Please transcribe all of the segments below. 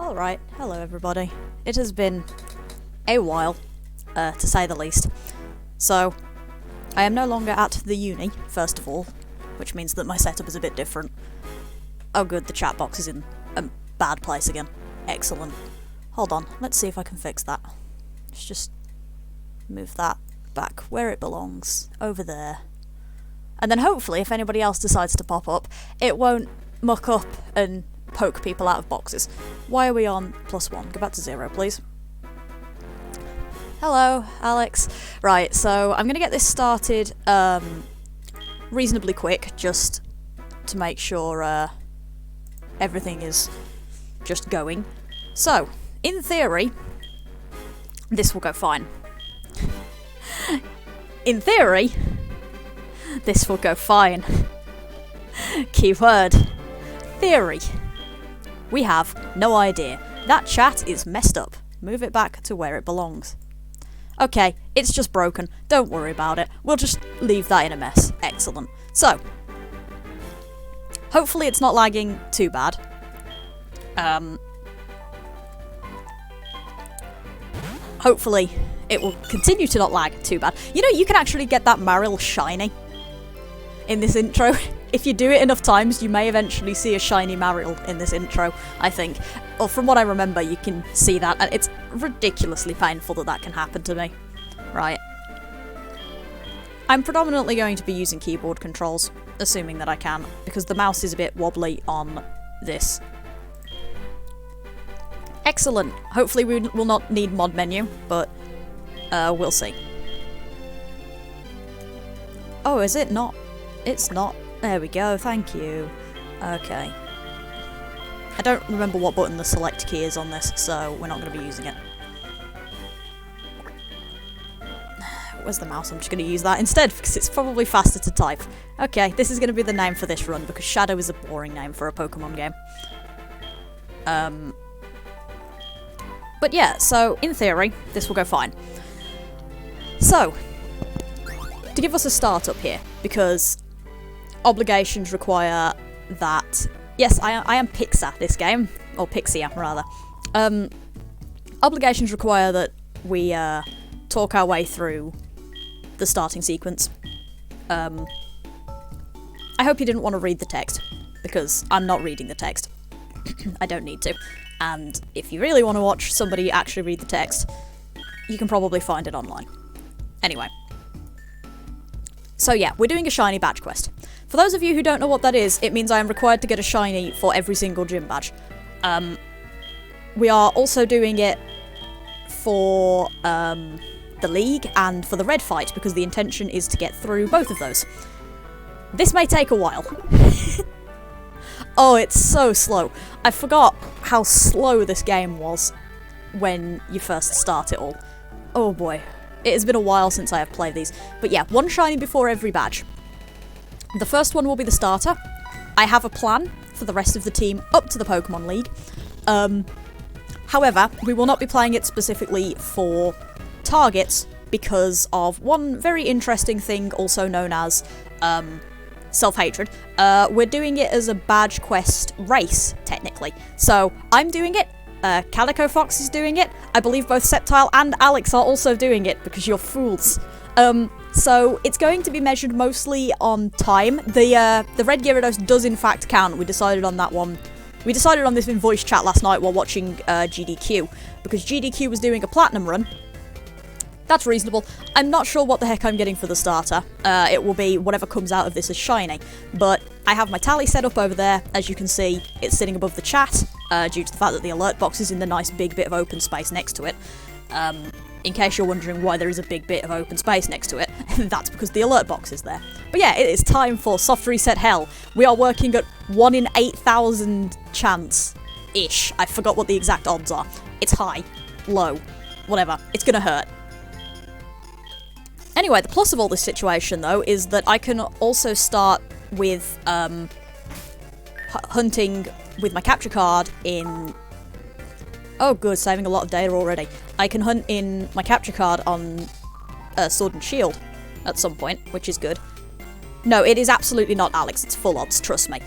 Alright, hello everybody. It has been a while, to say the least. So, I am no longer at the uni, first of all, which means that my setup is a bit different. Oh good, the chat box is in a bad place again. Excellent. Hold on, let's see if I can fix that. Let's just move that back where it belongs, over there. And then hopefully, if anybody else decides to pop up, it won't muck up and poke people out of boxes. Why are we on +1? Go back to 0, please. Hello, Alex. Right, so I'm gonna get this started reasonably quick, just to make sure everything is just going. So, in theory, this will go fine. In theory, this will go fine. Keyword. Theory. We have no idea. That chat is messed up. Move it back to where it belongs. Okay, it's just broken. Don't worry about it. We'll just leave that in a mess. Excellent. So, hopefully it's not lagging too bad. Hopefully it will continue to not lag too bad. You know, you can actually get that Marill shiny in this intro. If you do it enough times, you may eventually see a shiny Marill in this intro, I think. Or from what I remember, you can see that, and it's ridiculously painful that that can happen to me. Right. I'm predominantly going to be using keyboard controls, assuming that I can, because the mouse is a bit wobbly on this. Excellent. Hopefully we will not need mod menu, but we'll see. Oh, is it not? It's not. There we go, thank you. Okay. I don't remember what button the select key is on this, so we're not going to be using it. Where's the mouse? I'm just going to use that instead, because it's probably faster to type. Okay, this is going to be the name for this run, because Shadow is a boring name for a Pokemon game. But yeah, so, in theory, this will go fine. So, to give us a start up here, because obligations require that... Yes, I am Pixar this game, or Pixia rather. Obligations require that we talk our way through the starting sequence. I hope you didn't want to read the text, because I'm not reading the text. I don't need to. And if you really want to watch somebody actually read the text, you can probably find it online. Anyway. So yeah, we're doing a shiny badge quest. For those of you who don't know what that is, it means I am required to get a shiny for every single gym badge. We are also doing it for the League and for the Red Fight, because the intention is to get through both of those. This may take a while. Oh, it's so slow. I forgot how slow this game was when you first start it all. Oh boy. It has been a while since I have played these. But yeah, one shiny before every badge. The first one will be the starter. I have a plan for the rest of the team up to the Pokemon League. However, we will not be playing it specifically for targets because of one very interesting thing also known as self-hatred. We're doing it as a badge quest race, technically. So, I'm doing it. KalicoFox is doing it. I believe both Sceptile and Alex are also doing it, because you're fools. So it's going to be measured mostly on time. The Red Gyarados does in fact count. We decided on that one. We decided on this in voice chat last night while watching GDQ, because GDQ was doing a platinum run. That's reasonable. I'm not sure what the heck I'm getting for the starter. It will be whatever comes out of this as shiny. But I have my tally set up over there. As you can see, it's sitting above the chat, due to the fact that the alert box is in the nice big bit of open space next to it. In case you're wondering why there is a big bit of open space next to it, that's because the alert box is there. But yeah, it is time for Soft Reset Hell. We are working at 1 in 8,000 chance-ish. I forgot what the exact odds are. It's high, low, whatever. It's gonna hurt. Anyway, the plus of all this situation, though, is that I can also start with hunting with my capture card in... Oh good, saving a lot of data already. I can hunt in my capture card on Sword and Shield at some point, which is good. No, it is absolutely not Alex, it's full odds, trust me.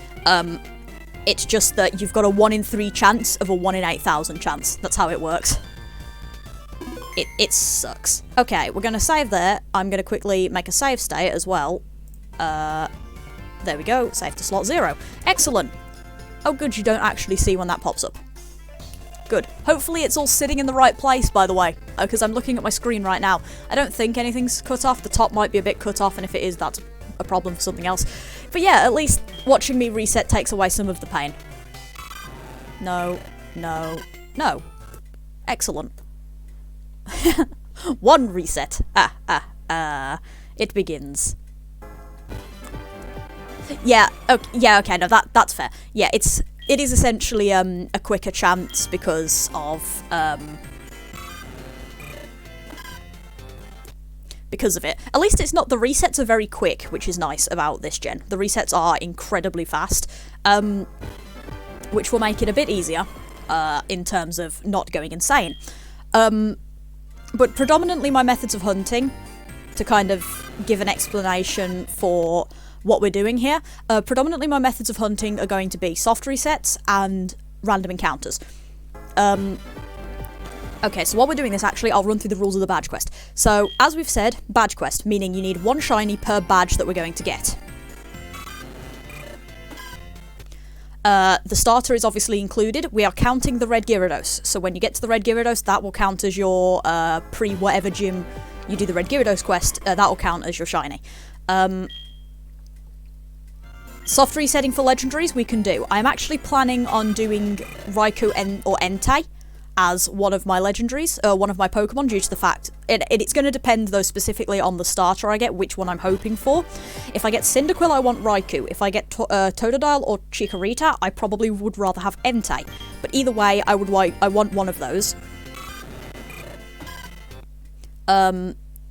It's just that you've got a 1 in 3 chance of a 1 in 8,000 chance. That's how it works. It sucks. Okay, we're going to save there. I'm going to quickly make a save state as well. There we go. Save to slot 0. Excellent. Oh, good, you don't actually see when that pops up. Good. Hopefully it's all sitting in the right place, by the way, because I'm looking at my screen right now. I don't think anything's cut off. The top might be a bit cut off, and if it is, that's a problem for something else. But yeah, at least watching me reset takes away some of the pain. No, no, no. Excellent. 1 reset. It begins. Yeah, okay, no, that's fair. Yeah, it is essentially a quicker chance because of it. At least it's not, the resets are very quick, which is nice about this gen. The resets are incredibly fast, which will make it a bit easier in terms of not going insane. But predominantly my methods of hunting, to kind of give an explanation for what we're doing here, predominantly my methods of hunting are going to be soft resets and random encounters. Okay, so while we're doing this, actually, I'll run through the rules of the badge quest. So, as we've said, badge quest, meaning you need 1 shiny per badge that we're going to get. The starter is obviously included. We are counting the red Gyarados. So when you get to the red Gyarados, that will count as your pre-whatever gym you do the red Gyarados quest. That will count as your shiny. Soft resetting for legendaries we can do. I'm actually planning on doing Raikou or Entei as one of my legendaries, one of my Pokemon, due to the fact... It's going to depend, though, specifically on the starter I get, which one I'm hoping for. If I get Cyndaquil, I want Raikou. If I get Totodile or Chikorita, I probably would rather have Entei. But either way, I want one of those.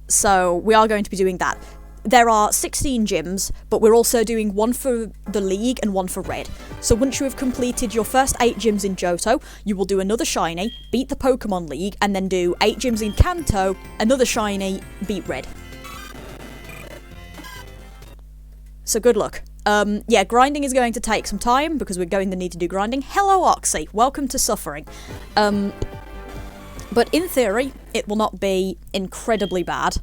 So, we are going to be doing that. There are 16 gyms, but we're also doing 1 for the League and 1 for Red. So once you have completed your first 8 gyms in Johto, you will do another shiny, beat the Pokemon League, and then do 8 gyms in Kanto, another shiny, beat Red. So good luck. Yeah, grinding is going to take some time, because we're going to need to do grinding. Hello, Oxy! Welcome to Suffering. But in theory, it will not be incredibly bad.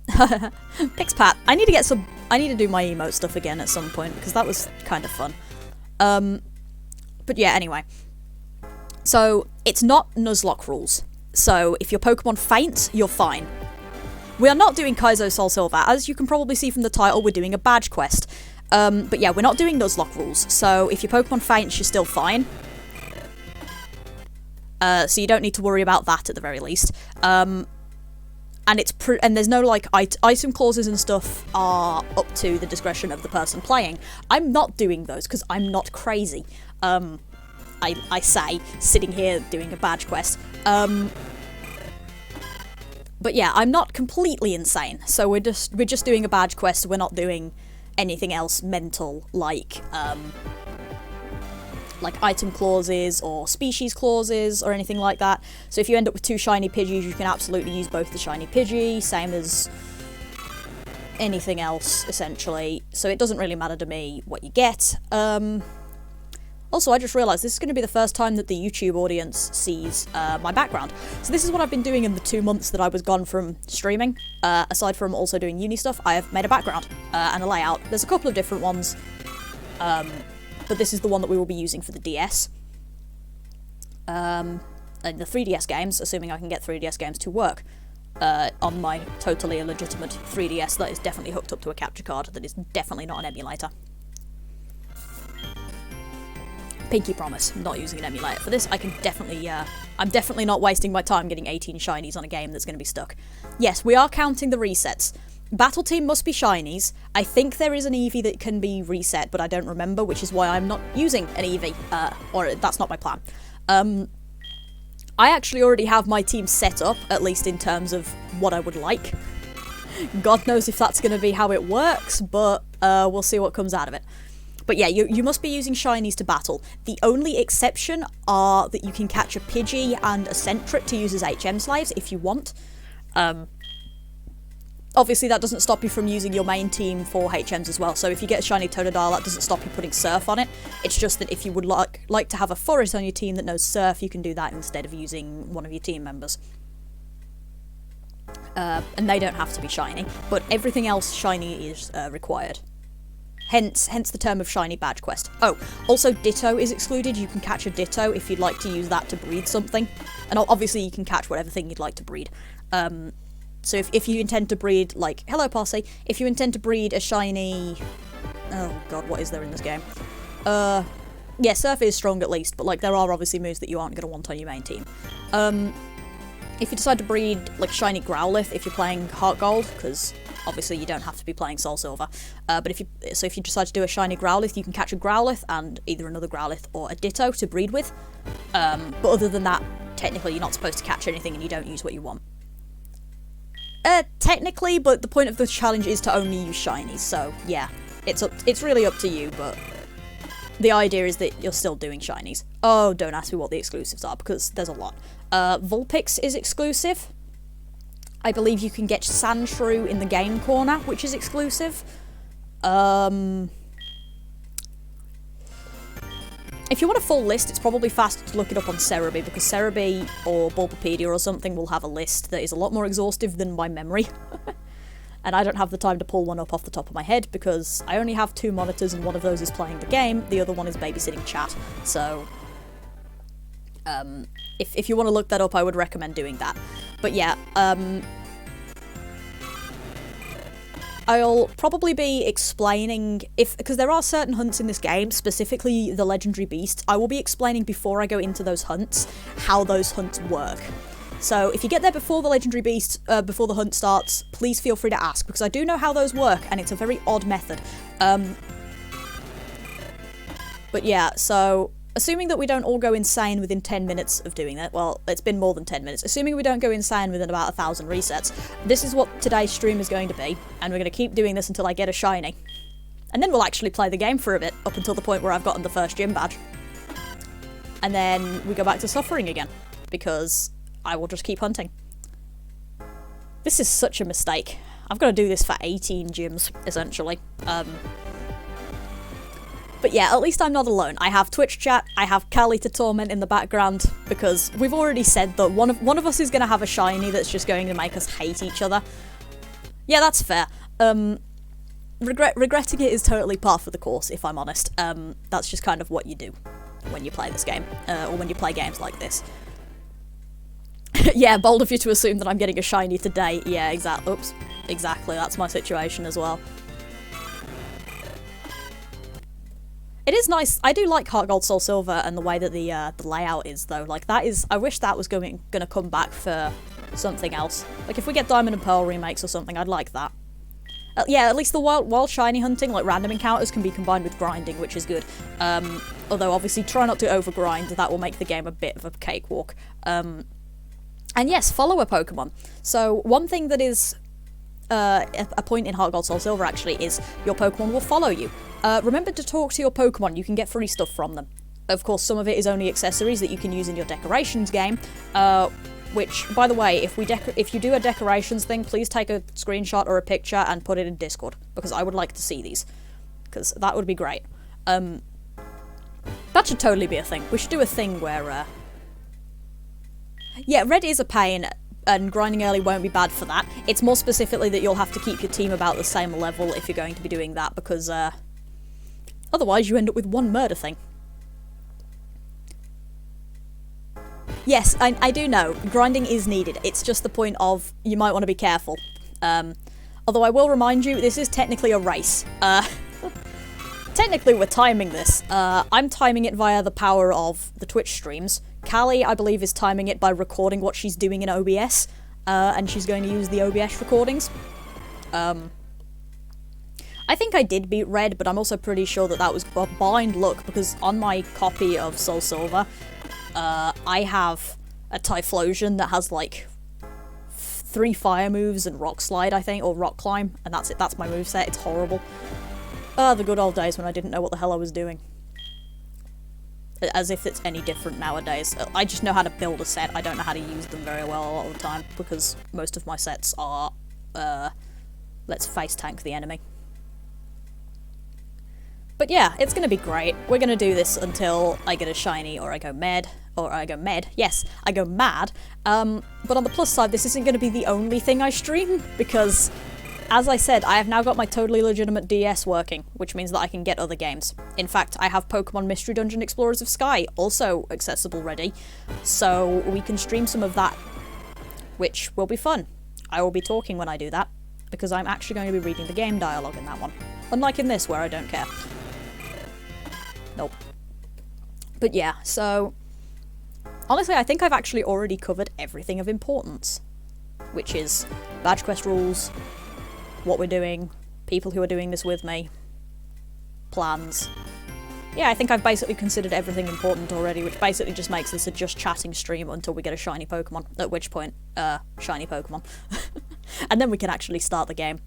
Pixpat. I need to do my emote stuff again at some point, because that was kind of fun. But yeah, anyway. So, it's not Nuzlocke rules. So, if your Pokemon faints, you're fine. We are not doing KalicoFox SoulSilver. As you can probably see from the title, we're doing a badge quest. But yeah, we're not doing Nuzlocke rules. So, if your Pokemon faints, you're still fine. So you don't need to worry about that at the very least. And there's no, like, item clauses and stuff are up to the discretion of the person playing. I'm not doing those, because I'm not crazy. I say, sitting here doing a badge quest. But yeah, I'm not completely insane, so we're just doing a badge quest, we're not doing anything else mental, like item clauses or species clauses or anything like that. So if you end up with 2 shiny Pidgeys, you can absolutely use both the shiny Pidgey, same as anything else, essentially. So it doesn't really matter to me what you get. Also, I just realised this is going to be the first time that the YouTube audience sees my background. So this is what I've been doing in the 2 months that I was gone from streaming. Aside from also doing uni stuff, I have made a background and a layout. There's a couple of different ones. But this is the one that we will be using for the DS. And the 3DS games, assuming I can get 3DS games to work on my totally illegitimate 3DS that is definitely hooked up to a capture card that is definitely not an emulator. Pinky promise, I'm not using an emulator for this. I can definitely, I'm definitely not wasting my time getting 18 shinies on a game that's going to be stuck. Yes, we are counting the resets. Battle Team must be shinies. I think there is an Eevee that can be reset, but I don't remember, which is why I'm not using an Eevee, or that's not my plan. I actually already have my team set up, at least in terms of what I would like. God knows if that's going to be how it works, but we'll see what comes out of it. But yeah, you must be using shinies to battle. The only exception are that you can catch a Pidgey and a Sentret to use as HM slaves if you want. Obviously, that doesn't stop you from using your main team for HMs as well, so if you get a shiny Totodile, that doesn't stop you putting Surf on it. It's just that if you would like to have a forest on your team that knows Surf, you can do that instead of using one of your team members. And they don't have to be shiny, but everything else shiny is required. Hence the term of shiny badge quest. Oh, also Ditto is excluded. You can catch a Ditto if you'd like to use that to breed something. And obviously you can catch whatever thing you'd like to breed. So if you intend to breed, like, hello Posse, if you intend to breed a shiny... Oh god, what is there in this game? Yeah, Surf is strong at least, but, like, there are obviously moves that you aren't going to want on your main team. If you decide to breed, like, shiny Growlithe if you're playing Heart Gold, because obviously you don't have to be playing SoulSilver, but if you decide to do a shiny Growlithe, you can catch a Growlithe and either another Growlithe or a Ditto to breed with. But other than that, technically you're not supposed to catch anything and you don't use what you want. Technically, but the point of the challenge is to only use shinies, so yeah, it's really up to you, but the idea is that you're still doing shinies. Oh, don't ask me what the exclusives are, because there's a lot. Vulpix is exclusive. I believe you can get Sandshrew in the game corner, which is exclusive. If you want a full list, it's probably faster to look it up on Cerebi, because Cerebi or Bulbapedia or something will have a list that is a lot more exhaustive than my memory. And I don't have the time to pull one up off the top of my head, because I only have 2 monitors and one of those is playing the game, the other one is babysitting chat, so... if you want to look that up, I would recommend doing that. But yeah, I'll probably be explaining, because there are certain hunts in this game, specifically the legendary beasts, I will be explaining before I go into those hunts, how those hunts work. So if you get there before the legendary beast, before the hunt starts, please feel free to ask, because I do know how those work, and it's a very odd method. But yeah, so... Assuming that we don't all go insane within 10 minutes of doing that, well, it's been more than 10 minutes, assuming we don't go insane within about 1,000 resets, this is what today's stream is going to be, and we're going to keep doing this until I get a shiny. And then we'll actually play the game for a bit, up until the point where I've gotten the first gym badge. And then we go back to suffering again, because I will just keep hunting. This is such a mistake. I've got to do this for 18 gyms, essentially. But yeah, at least I'm not alone. I have Twitch chat, I have Kali to torment in the background, because we've already said that one of us is going to have a shiny that's just going to make us hate each other. Yeah, that's fair. Regretting it is totally par for the course, if I'm honest. That's just kind of what you do when you play this game, or when you play games like this. Yeah, bold of you to assume that I'm getting a shiny today. Yeah, oops. Exactly, that's my situation as well. It is nice. I do like Heart Gold SoulSilver and the way that the layout is, though. Like, that is... I wish that was gonna come back for something else. Like, if we get Diamond and Pearl remakes or something, I'd like that. Yeah, at least the wild shiny hunting, like random encounters, can be combined with grinding, which is good. Although, obviously, try not to overgrind. That will make the game a bit of a cakewalk. And yes, follow a Pokemon. So, one thing that is... a point in Heart Gold SoulSilver, actually, is your Pokemon will follow you. Remember to talk to your Pokemon, you can get free stuff from them. Of course, some of it is only accessories that you can use in your decorations game, which, by the way, if you do a decorations thing, please take a screenshot or a picture and put it in Discord, because I would like to see these, because that would be great. That should totally be a thing. We should do a thing where, yeah, red is a pain, and grinding early won't be bad for that. It's more specifically that you'll have to keep your team about the same level if you're going to be doing that, because, otherwise you end up with one murder thing. Yes, I do know, grinding is needed. It's just the point of, you might want to be careful. Although I will remind you, this is technically a race. Technically we're timing this. I'm timing it via the power of the Twitch streams. Kali, I believe, is timing it by recording what she's doing in OBS, and she's going to use the OBS recordings. I think I did beat Red, but I'm also pretty sure that that was blind luck, because on my copy of SoulSilver, I have a Typhlosion that has, like, 3 fire moves and Rock Slide, I think, or Rock Climb, and that's it, that's my moveset. It's horrible. The good old days when I didn't know what the hell I was doing. As if it's any different nowadays. I just know how to build a set, I don't know how to use them very well a lot of the time, because most of my sets are, Let's face tank the enemy. But yeah, it's gonna be great. We're gonna do this until I get a shiny or I go mad. Or I go mad. Yes, I go mad. But on the plus side, this isn't gonna be the only thing I stream, because, as I said, I have now got my totally legitimate DS working, which means that I can get other games. In fact, I have Pokemon Mystery Dungeon Explorers of Sky, also accessible ready, so we can stream some of that, which will be fun. I will be talking when I do that, because I'm actually going to be reading the game dialogue in that one. Unlike in this, where I don't care. Nope. But yeah, so... honestly, I think I've actually already covered everything of importance. Which is badge quest rules, what we're doing, people who are doing this with me, plans. Yeah, I think I've basically considered everything important already, which basically just makes this a just chatting stream until we get a shiny Pokemon, at which point, shiny Pokemon. And then we can actually start the game.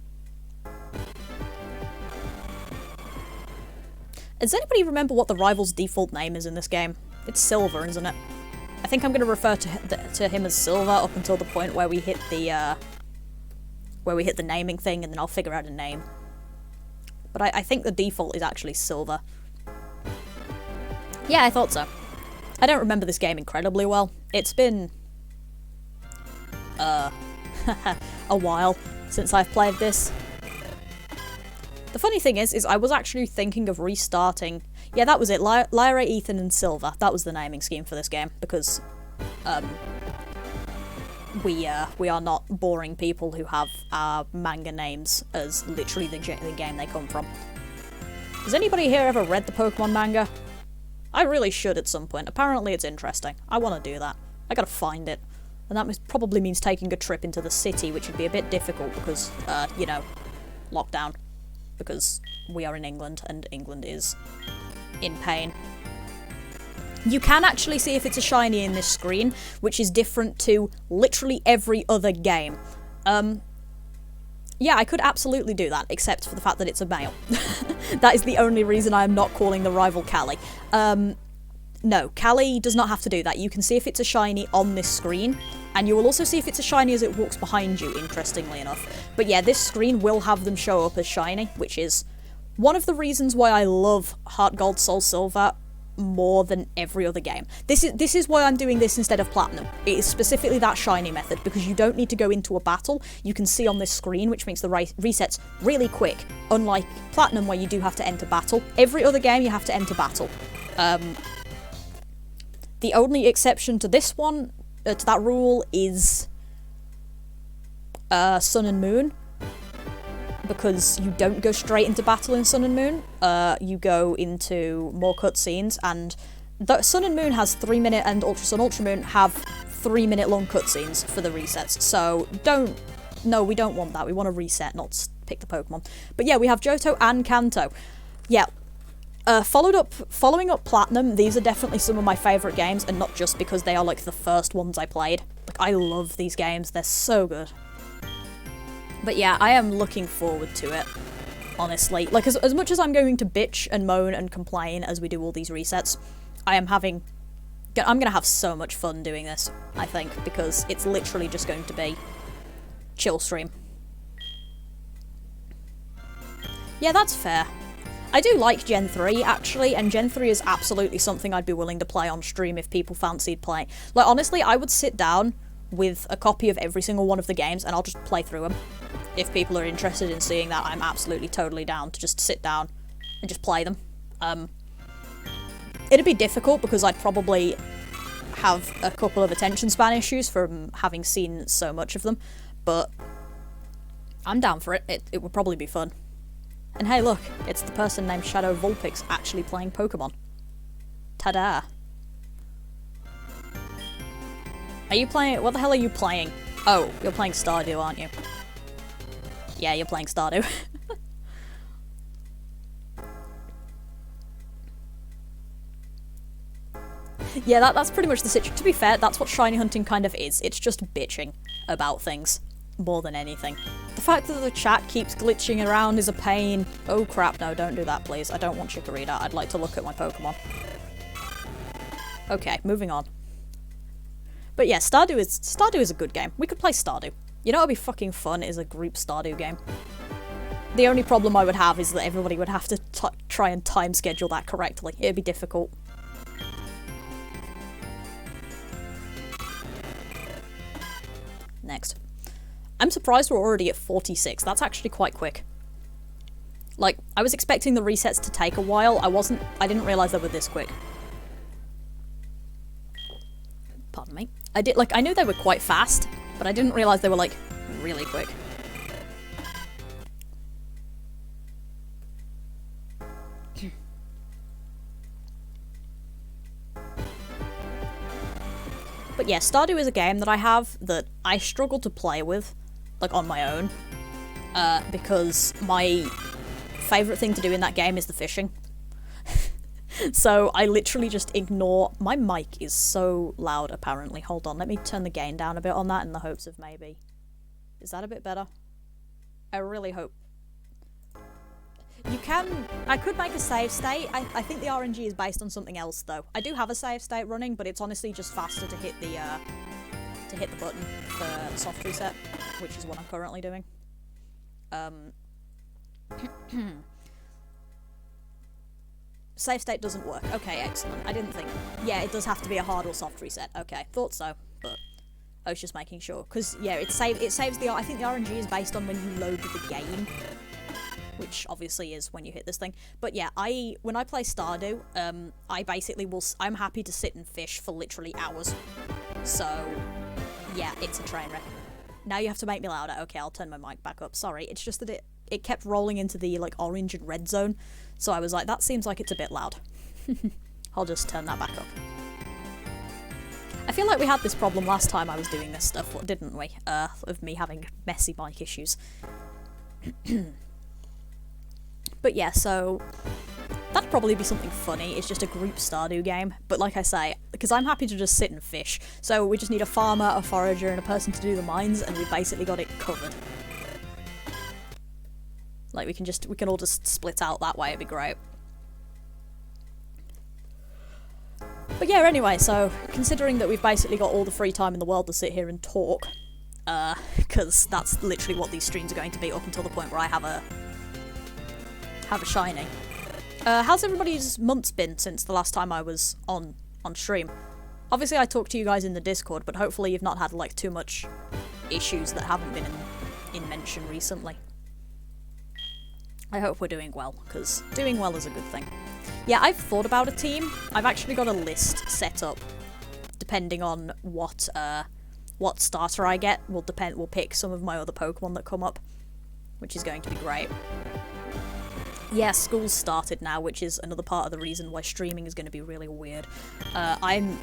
Does anybody remember what the rival's default name is in this game? It's Silver, isn't it? I think I'm going to refer to him as Silver up until the point where we hit the naming thing, and then I'll figure out a name. But I think the default is actually Silver. Yeah, I thought so. I don't remember this game incredibly well. It's been... a while since I've played this. The funny thing is I was actually thinking of restarting... yeah, that was it. Lyra, Ethan, and Silver. That was the naming scheme for this game, because we are not boring people who have our manga names as literally the game they come from. Has anybody here ever read the Pokemon manga? I really should at some point. Apparently it's interesting. I want to do that. I gotta find it. And that probably means taking a trip into the city, which would be a bit difficult because, you know, lockdown. Because we are in England, and England is in pain. You can actually see if it's a shiny in this screen, which is different to literally every other game. Yeah, I could absolutely do that, except for the fact that it's a male. That is the only reason I am not calling the rival Kali. No, Kali does not have to do that. You can see if it's a shiny on this screen, and you will also see if it's a shiny as it walks behind you, interestingly enough. But yeah, this screen will have them show up as shiny, which is one of the reasons why I love Heart Gold Soul Silver more than every other game. This is why I'm doing this instead of Platinum. It is specifically that shiny method, because you don't need to go into a battle. You can see on this screen, which makes the resets really quick, unlike Platinum where you do have to enter battle. Every other game you have to enter battle. The only exception to this one, to that rule, is Sun and Moon, because you don't go straight into battle in Sun and Moon. You go into more cutscenes, and Sun and Moon has 3-minute, and Ultra Sun, Ultra Moon have 3-minute long cutscenes for the resets. So no, we don't want that. We want to reset, not pick the Pokemon. But yeah, we have Johto and Kanto. Yeah. Following up Platinum, these are definitely some of my favourite games, and not just because they are like the first ones I played. Like, I love these games, they're so good. But yeah, I am looking forward to it, honestly. Like, as much as I'm going to bitch and moan and complain as we do all these resets, I'm gonna have so much fun doing this, I think, because it's literally just going to be chill stream. Yeah, that's fair. I do like Gen 3, actually, and Gen 3 is absolutely something I'd be willing to play on stream if people fancied playing. Like, honestly, I would sit down with a copy of every single one of the games, and I'll just play through them. If people are interested in seeing that, I'm absolutely totally down to just sit down and just play them. It'd be difficult because I'd probably have a couple of attention span issues from having seen so much of them, but I'm down for it. It would probably be fun. And hey look, it's the person named Shadow Vulpix actually playing Pokemon. Ta-da! Are you playing- what the hell are you playing? Oh, you're playing Stardew, aren't you? Yeah, you're playing Stardew. Yeah, that's pretty much the situation. To be fair, that's what shiny hunting kind of is. It's just bitching about things, more than anything. The fact that the chat keeps glitching around is a pain. Oh crap, no, don't do that, please. I don't want Chikorita. I'd like to look at my Pokemon. Okay, moving on. But yeah, Stardew is a good game. We could play Stardew. You know what would be fucking fun is a group Stardew game. The only problem I would have is that everybody would have to try and time schedule that correctly. It'd be difficult. Next. I'm surprised we're already at 46. That's actually quite quick. Like, I was expecting the resets to take a while. I didn't realise they were this quick. Pardon me. I knew they were quite fast, but I didn't realise they were, like, really quick. But yeah, Stardew is a game that I have that I struggle to play with, like, on my own, because my favourite thing to do in that game is the fishing. So I literally just ignore... My mic is so loud, apparently. Hold on, let me turn the gain down a bit on that in the hopes of maybe... Is that a bit better? I really hope... You can... I could make a save state. I think the RNG is based on something else, though. I do have a save state running, but it's honestly just faster to hit the button for soft reset, which is what I'm currently doing. Save state doesn't work. Okay, excellent. I didn't think... Yeah, it does have to be a hard or soft reset. Okay, thought so, but I was just making sure. Because, yeah, it saves the... I think the RNG is based on when you load the game, which obviously is when you hit this thing. But yeah, when I play Stardew, I basically will... I'm happy to sit and fish for literally hours. So, yeah, it's a train wreck. Now you have to make me louder. Okay, I'll turn my mic back up. Sorry, it's just that it kept rolling into the, like, orange and red zone. So I was like, that seems like it's a bit loud. I'll just turn that back up. I feel like we had this problem last time I was doing this stuff, didn't we? Of me having messy mic issues. But yeah, so that'd probably be something funny. It's just a group Stardew game. But like I say, because I'm happy to just sit and fish, so we just need a farmer, a forager, and a person to do the mines, and we've basically got it covered. Like, we can all just split out that way, it'd be great. But yeah, anyway, so considering that we've basically got all the free time in the world to sit here and talk, because that's literally what these streams are going to be up until the point where I have a shiny. How's everybody's months been since the last time I was on stream? Obviously I talked to you guys in the Discord, but hopefully you've not had, like, too much issues that haven't been in mention recently. I hope we're doing well, because doing well is a good thing. Yeah, I've thought about a team. I've actually got a list set up, depending on what starter I get. Will pick some of my other Pokemon that come up, which is going to be great. Yeah, school's started now, which is another part of the reason why streaming is going to be really weird. I'm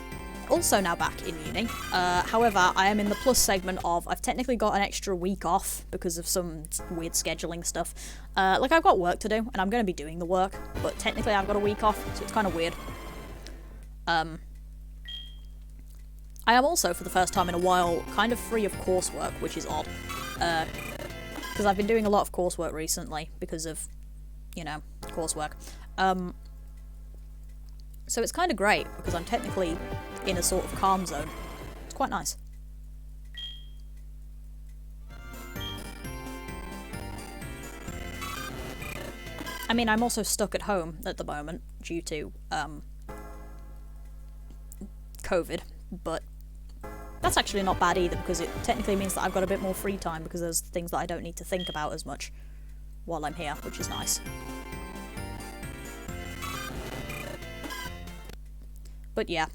also now back in uni. However, I am in the plus segment of I've technically got an extra week off because of some weird scheduling stuff. Like, I've got work to do, and I'm going to be doing the work, but technically I've got a week off, so it's kind of weird. I am also, for the first time in a while, kind of free of coursework, which is odd. Because I've been doing a lot of coursework recently because of, you know, coursework. So it's kind of great, because I'm technically in a sort of calm zone. It's quite nice. I mean, I'm also stuck at home at the moment due to COVID, but that's actually not bad either, because it technically means that I've got a bit more free time, because there's things that I don't need to think about as much while I'm here, which is nice. But yeah.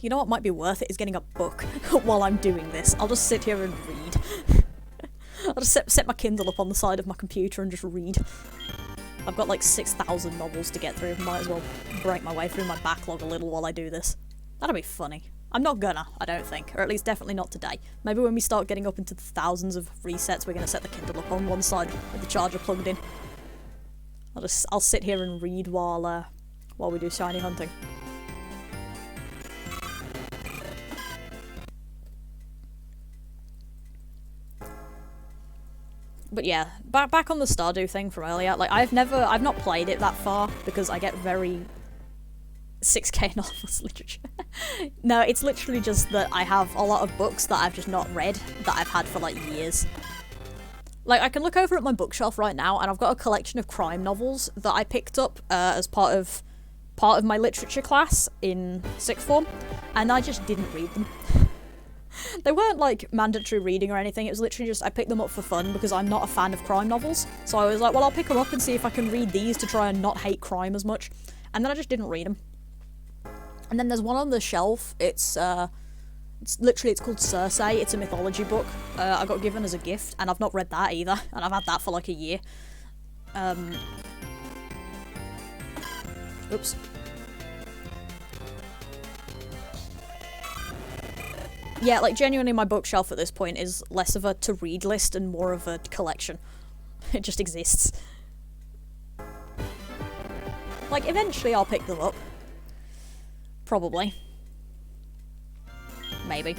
You know what might be worth it is getting a book while I'm doing this. I'll just sit here and read. I'll just set my Kindle up on the side of my computer and just read. I've got like 6,000 novels to get through. Might as well break my way through my backlog a little while I do this. That'll be funny. I'm not gonna, I don't think. Or at least definitely not today. Maybe when we start getting up into the thousands of resets, we're gonna set the Kindle up on one side with the charger plugged in. I'll sit here and read while we do shiny hunting. But yeah, back on the Stardew thing from earlier, like, I've not played it that far, because I get very 6k novels literature. No, it's literally just that I have a lot of books that I've just not read that I've had for like years. Like, I can look over at my bookshelf right now and I've got a collection of crime novels that I picked up as part of my literature class in sixth form, and I just didn't read them. They weren't like mandatory reading or anything, it was literally just I picked them up for fun because I'm not a fan of crime novels. So I was like, well, I'll pick them up and see if I can read these to try and not hate crime as much. And then I just didn't read them. And then there's one on the shelf, it's called Circe, it's a mythology book I got given as a gift, and I've not read that either, and I've had that for like a year. Oops. Yeah, like, genuinely my bookshelf at this point is less of a to-read list and more of a collection. It just exists. Like, eventually I'll pick them up. Probably. Maybe.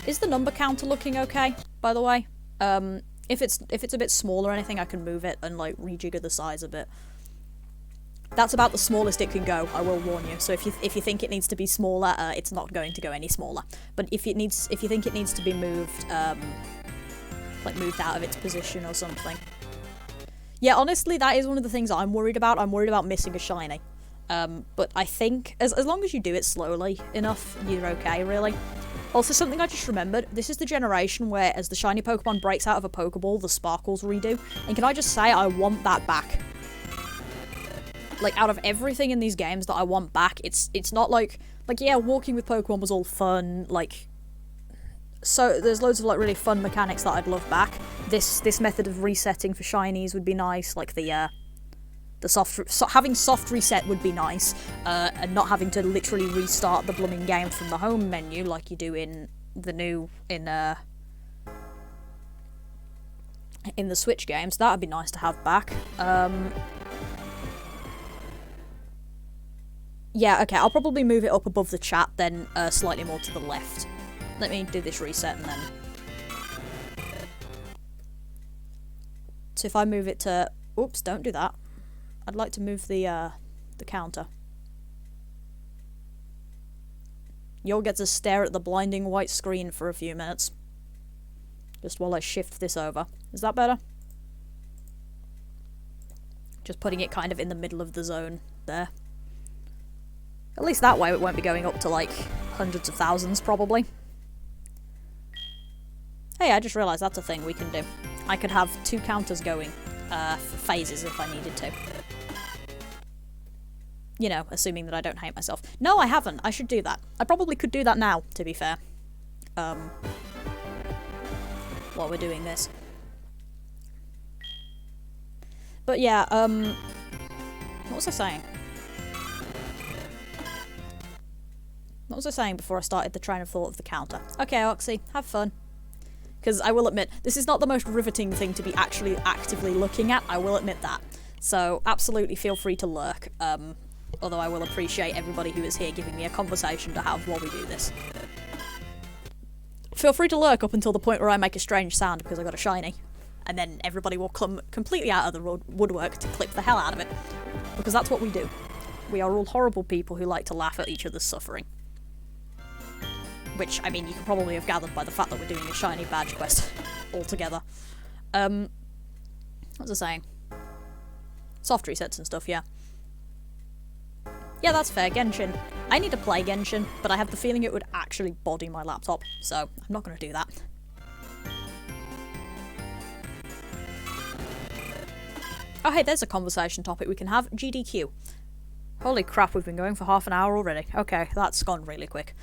Is the number counter looking okay, by the way? If it's a bit small or anything, I can move it and, like, rejigger the size a bit. That's about the smallest it can go, I will warn you. So if you think it needs to be smaller, it's not going to go any smaller. But if you think it needs to be moved, like moved out of its position or something. Yeah, honestly, that is one of the things I'm worried about. I'm worried about missing a shiny. But I think as long as you do it slowly enough, you're okay, really. Also, something I just remembered, this is the generation where as the shiny Pokemon breaks out of a Pokeball, the sparkles redo. And can I just say, I want that back. Like, out of everything in these games that I want back, it's not like, yeah, walking with Pokemon was all fun, like, so there's loads of, like, really fun mechanics that I'd love back. This method of resetting for shinies would be nice, like having soft reset would be nice, and not having to literally restart the blooming game from the home menu like you do in the Switch games. That would be nice to have back. Yeah, okay, I'll probably move it up above the chat, then slightly more to the left. Let me do this reset and then... So if I move it to... Oops, don't do that. I'd like to move the counter. You'll get to stare at the blinding white screen for a few minutes. Just while I shift this over. Is that better? Just putting it kind of in the middle of the zone there. At least that way it won't be going up to, like, hundreds of thousands, probably. Hey, I just realised that's a thing we can do. I could have 2 counters going for phases if I needed to. You know, assuming that I don't hate myself. No, I haven't. I should do that. I probably could do that now, to be fair. While we're doing this. But yeah, what was I saying? What was I saying before I started the train of thought of the counter? Okay, Oxy, have fun. Because I will admit, this is not the most riveting thing to be actually actively looking at, I will admit that. So, absolutely feel free to lurk, although I will appreciate everybody who is here giving me a conversation to have while we do this. Feel free to lurk up until the point where I make a strange sound because I got a shiny. And then everybody will come completely out of the woodwork to clip the hell out of it. Because that's what we do. We are all horrible people who like to laugh at each other's suffering. Which, I mean, you can probably have gathered by the fact that we're doing a shiny badge quest altogether. What was I saying? Soft resets and stuff, yeah. Yeah, that's fair, Genshin. I need to play Genshin, but I have the feeling it would actually body my laptop, so I'm not going to do that. Oh hey, there's a conversation topic we can have. GDQ. Holy crap, we've been going for half an hour already. Okay, that's gone really quick.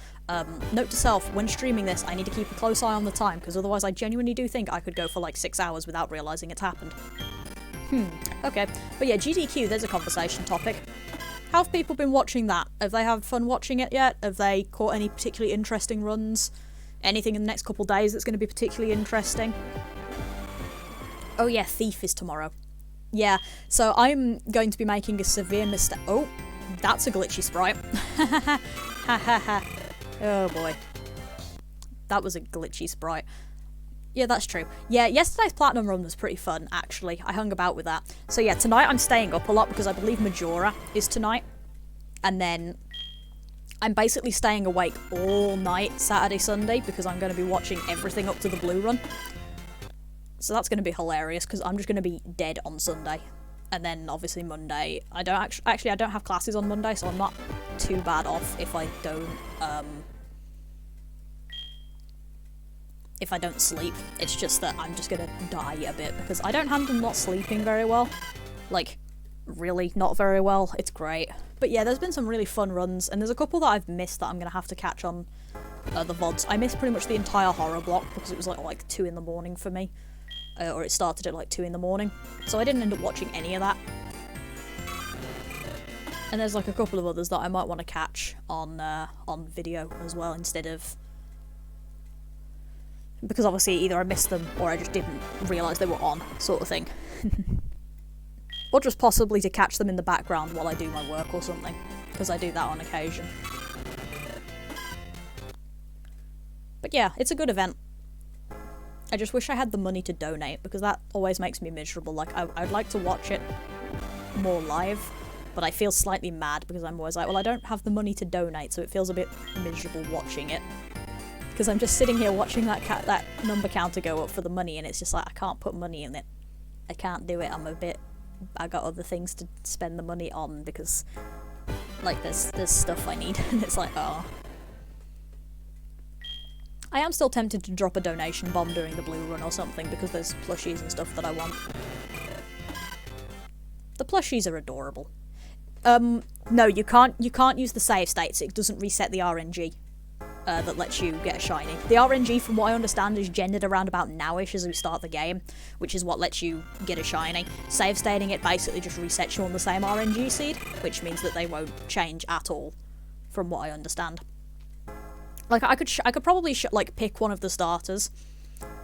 Note to self, when streaming this, I need to keep a close eye on the time, because otherwise I genuinely do think I could go for like 6 hours without realising it's happened. Okay. But yeah, GDQ, there's a conversation topic. How have people been watching that? Have they had fun watching it yet? Have they caught any particularly interesting runs? Anything in the next couple days that's going to be particularly interesting? Oh yeah, Thief is tomorrow. Yeah, so I'm going to be making a severe mistake. Oh, that's a glitchy sprite. Ha ha ha. Oh boy. That was a glitchy sprite. Yeah, that's true. Yeah, yesterday's Platinum run was pretty fun, actually. I hung about with that. So yeah, tonight I'm staying up a lot because I believe Majora is tonight. And then I'm basically staying awake all night Saturday, Sunday because I'm going to be watching everything up to the blue run. So that's going to be hilarious because I'm just going to be dead on Sunday. And then obviously Monday, I don't actually I don't have classes on Monday, so I'm not too bad off if I don't sleep. It's just that I'm just gonna die a bit because I don't handle not sleeping very well. Like, really not very well. It's great. But yeah, there's been some really fun runs, and there's a couple that I've missed that I'm gonna have to catch on the VoDs. I missed pretty much the entire horror block because it was like 2 in the morning for me. Or it started at like 2 in the morning. So I didn't end up watching any of that. And there's like a couple of others that I might want to catch on video as well instead of... Because obviously either I missed them or I just didn't realise they were on, sort of thing. Or just possibly to catch them in the background while I do my work or something. Because I do that on occasion. But yeah, it's a good event. I just wish I had the money to donate, because that always makes me miserable. Like, I'd like to watch it more live, but I feel slightly mad because I'm always like, well, I don't have the money to donate, so it feels a bit miserable watching it. Because I'm just sitting here watching that number counter go up for the money, and it's just like, I can't put money in it. I can't do it. I got other things to spend the money on, because, like, there's stuff I need, and it's like, oh. I am still tempted to drop a donation bomb during the blue run or something, because there's plushies and stuff that I want. The plushies are adorable. No, you can't use the save states. It doesn't reset the RNG that lets you get a shiny. The RNG, from what I understand, is gendered around about nowish as we start the game, which is what lets you get a shiny. Save stating it basically just resets you on the same RNG seed, which means that they won't change at all, from what I understand. Like, I could probably like pick one of the starters,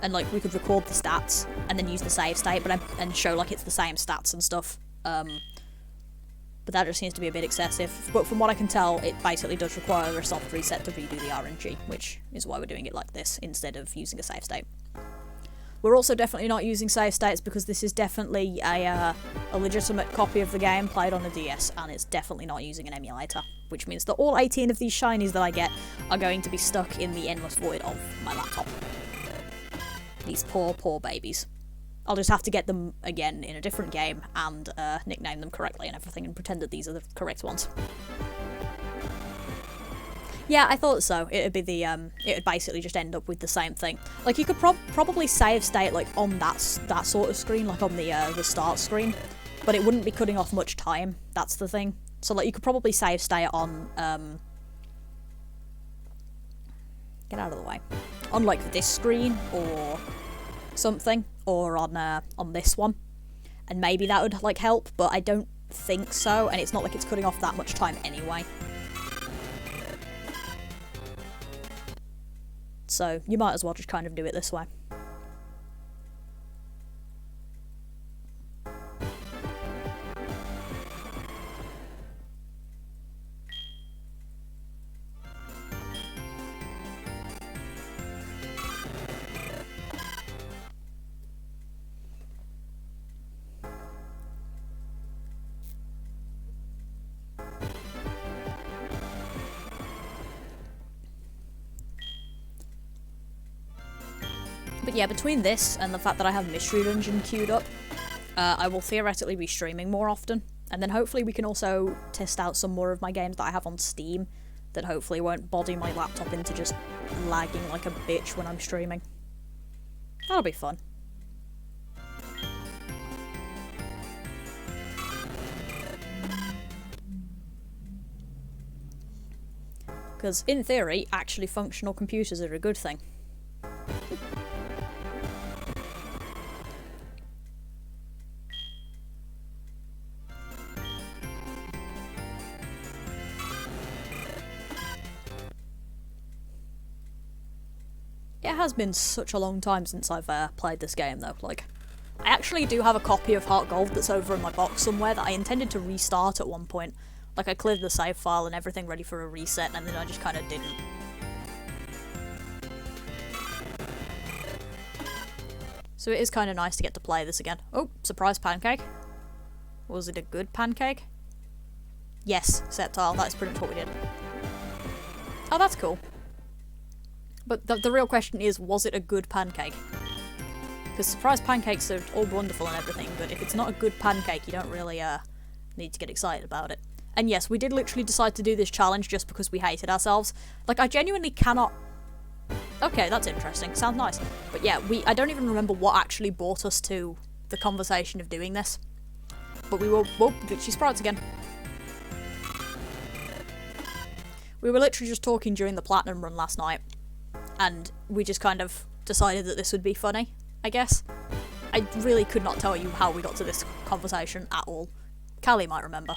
and like we could record the stats and then use the save state, and show like it's the same stats and stuff. But that just seems to be a bit excessive. But from what I can tell, it basically does require a soft reset to redo the RNG, which is why we're doing it like this instead of using a save state. We're also definitely not using save states because this is definitely a legitimate copy of the game played on a DS, and it's definitely not using an emulator, which means that all 18 of these shinies that I get are going to be stuck in the endless void of my laptop. These poor, poor babies. I'll just have to get them again in a different game and nickname them correctly and everything and pretend that these are the correct ones. Yeah, I thought so. It would basically just end up with the same thing. Like, you could probably save state, like, on that sort of screen, like on the start screen, but it wouldn't be cutting off much time. That's the thing. So, like, you could probably save state on, get out of the way. On, like, this screen, or something, or on this one. And maybe that would, like, help, but I don't think so, and it's not like it's cutting off that much time anyway. So, you might as well just kind of do it this way. But yeah, between this and the fact that I have Mystery Dungeon queued up, I will theoretically be streaming more often. And then hopefully we can also test out some more of my games that I have on Steam that hopefully won't body my laptop into just lagging like a bitch when I'm streaming. That'll be fun. Because in theory, actually functional computers are a good thing. It has been such a long time since I've played this game though. Like, I actually do have a copy of Heart Gold that's over in my box somewhere that I intended to restart at one point. Like, I cleared the save file and everything ready for a reset, and then I just kind of didn't. So it is kind of nice to get to play this again. Oh, surprise pancake. Was it a good pancake? Yes, Septile, that's pretty much what we did. Oh, that's cool. But the real question is, was it a good pancake? Because surprise pancakes are all wonderful and everything, but if it's not a good pancake, you don't really need to get excited about it. And yes, we did literally decide to do this challenge just because we hated ourselves. Like, I genuinely cannot... Okay, that's interesting. Sounds nice. But yeah, I don't even remember what actually brought us to the conversation of doing this. But we were... Whoa, glitchy sprouts again. We were literally just talking during the Platinum run last night. And we just kind of decided that this would be funny, I guess. I really could not tell you how we got to this conversation at all. Kali might remember.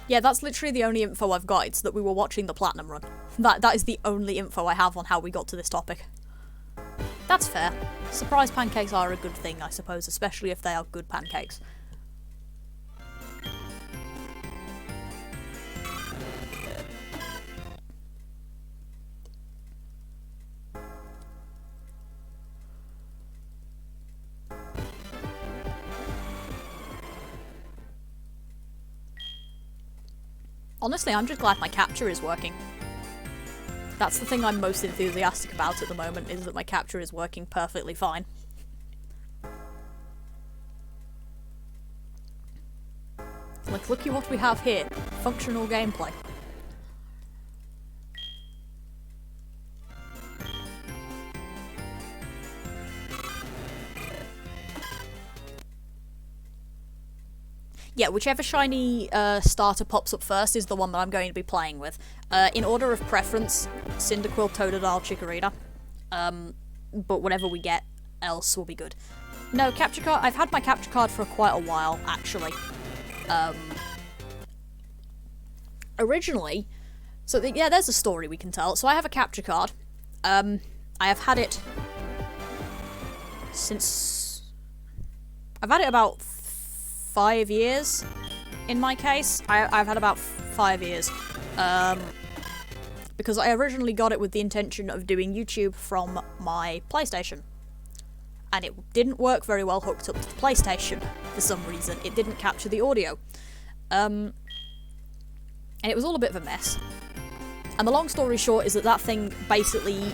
Yeah, that's literally the only info I've got. It's that we were watching the Platinum run. That is the only info I have on how we got to this topic. That's fair. Surprise pancakes are a good thing, I suppose, especially if they are good pancakes. Honestly, I'm just glad my capture is working. That's the thing I'm most enthusiastic about at the moment, is that my capture is working perfectly fine. Like, looky what we have here. Functional gameplay. Yeah, whichever shiny starter pops up first is the one that I'm going to be playing with. In order of preference, Cyndaquil, Totodile, Chikorita. But whatever we get else will be good. No, capture card. I've had my capture card for quite a while, actually. Originally, so yeah, there's a story we can tell. So I have a capture card. I have had it since... I've had it about 5 years, in my case. I've had about 5 years. Because I originally got it with the intention of doing YouTube from my PlayStation. And it didn't work very well hooked up to the PlayStation, for some reason. It didn't capture the audio. And it was all a bit of a mess. And the long story short is that that thing basically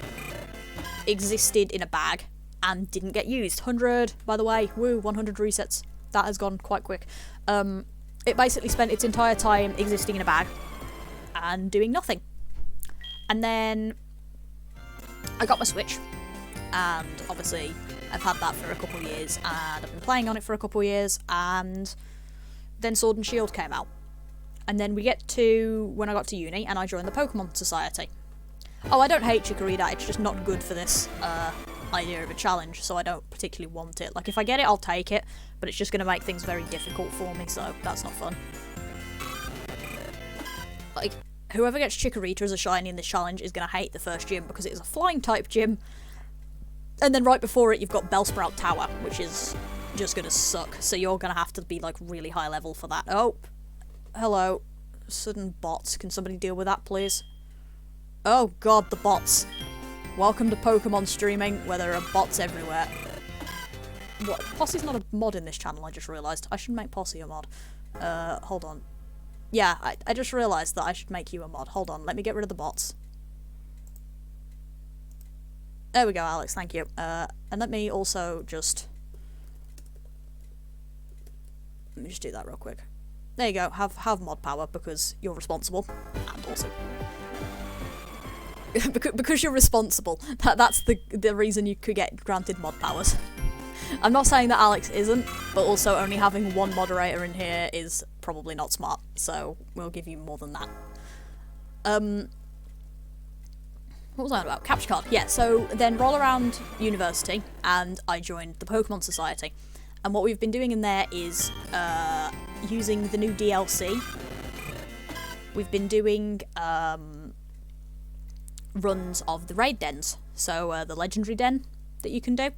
existed in a bag and didn't get used. 100, by the way. Woo, 100 resets. That has gone quite quick. It basically spent its entire time existing in a bag and doing nothing. And then I got my Switch, and obviously I've had that for a couple of years, and I've been playing on it for a couple of years, and then Sword and Shield came out. And then we get to when I got to uni, and I joined the Pokemon Society. Oh, I don't hate Chikorita, it's just not good for this idea of a challenge, so I don't particularly want it. Like, if I get it, I'll take it, but it's just going to make things very difficult for me, so that's not fun. Like, whoever gets Chikorita as a shiny in this challenge is going to hate the first gym, because it is a flying type gym, and then right before it you've got Bellsprout Tower, which is just going to suck, so you're going to have to be, like, really high level for that. Oh, hello. Sudden bots. Can somebody deal with that, please? Oh god, the bots. Welcome to Pokemon streaming, where there are bots everywhere. What? Posse's not a mod in this channel, I just realised. I should make Posse a mod. Hold on. Yeah, I just realised that I should make you a mod. Hold on, let me get rid of the bots. There we go, Alex, thank you. And let me also just... Let me just do that real quick. There you go, have mod power, because you're responsible. And also... because you're responsible. That's the reason you could get granted mod powers. I'm not saying that Alex isn't, but also only having one moderator in here is probably not smart, so we'll give you more than that. What was I on about? Capture card. Yeah, so then roll around university, and I joined the Pokemon Society. And what we've been doing in there is using the new DLC. We've been doing runs of the raid dens. So the legendary den that you can do,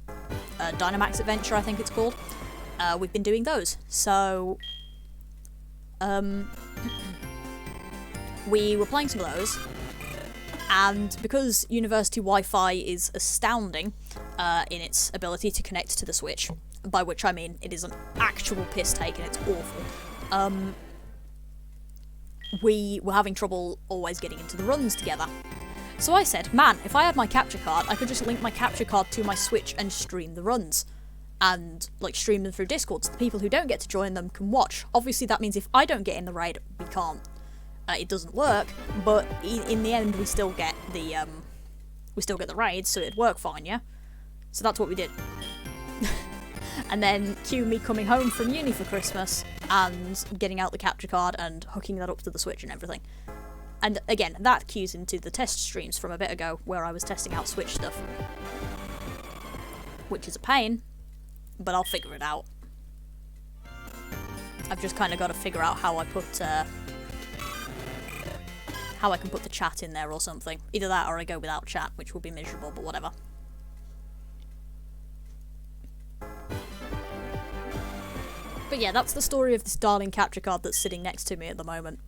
Dynamax Adventure I think it's called. We've been doing those. So we were playing some of those, And because university Wi-Fi is astounding in its ability to connect to the Switch, by which I mean it is an actual piss take and it's awful, we were having trouble always getting into the runs together. So I said, man, if I had my capture card, I could just link my capture card to my Switch and stream the runs. And, like, stream them through Discord so the people who don't get to join them can watch. Obviously that means if I don't get in the raid, we can't. It doesn't work, but in the end we still get the raid, so it'd work fine, yeah? So that's what we did. And then cue me coming home from uni for Christmas and getting out the capture card and hooking that up to the Switch and everything. And again, that cues into the test streams from a bit ago where I was testing out Switch stuff. Which is a pain, but I'll figure it out. I've just kind of got to figure out how I put, how I can put the chat in there or something. Either that or I go without chat, which will be miserable, but whatever. But yeah, that's the story of this darling capture card that's sitting next to me at the moment.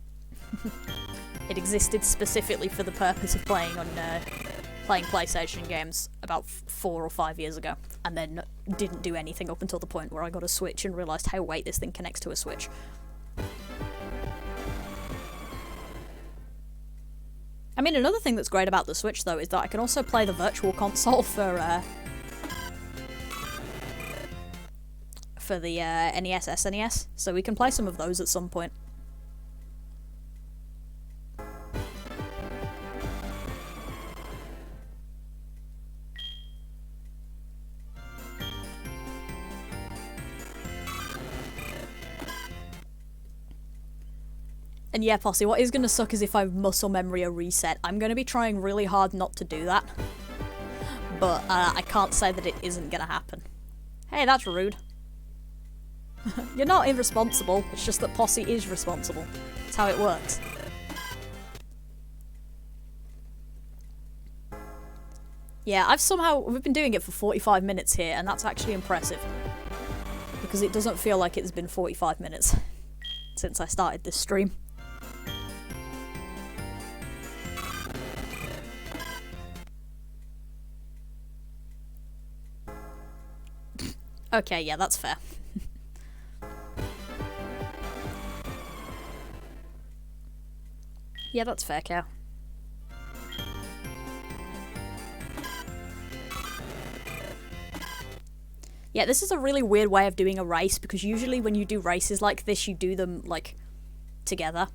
It existed specifically for the purpose of playing PlayStation games about 4 or 5 years ago, and then didn't do anything up until the point where I got a Switch and realised, hey wait, this thing connects to a Switch. I mean, another thing that's great about the Switch though is that I can also play the Virtual Console for the NES, SNES, so we can play some of those at some point. And yeah, Posse, what is going to suck is if I muscle memory a reset. I'm going to be trying really hard not to do that. But I can't say that it isn't going to happen. Hey, that's rude. You're not irresponsible, it's just that Posse is responsible. That's how it works. Yeah, we've been doing it for 45 minutes here, and that's actually impressive. Because it doesn't feel like it's been 45 minutes since I started this stream. Okay, yeah, that's fair. Yeah, that's fair, Cow. Yeah, this is a really weird way of doing a race, because usually when you do races like this, you do them, like, together.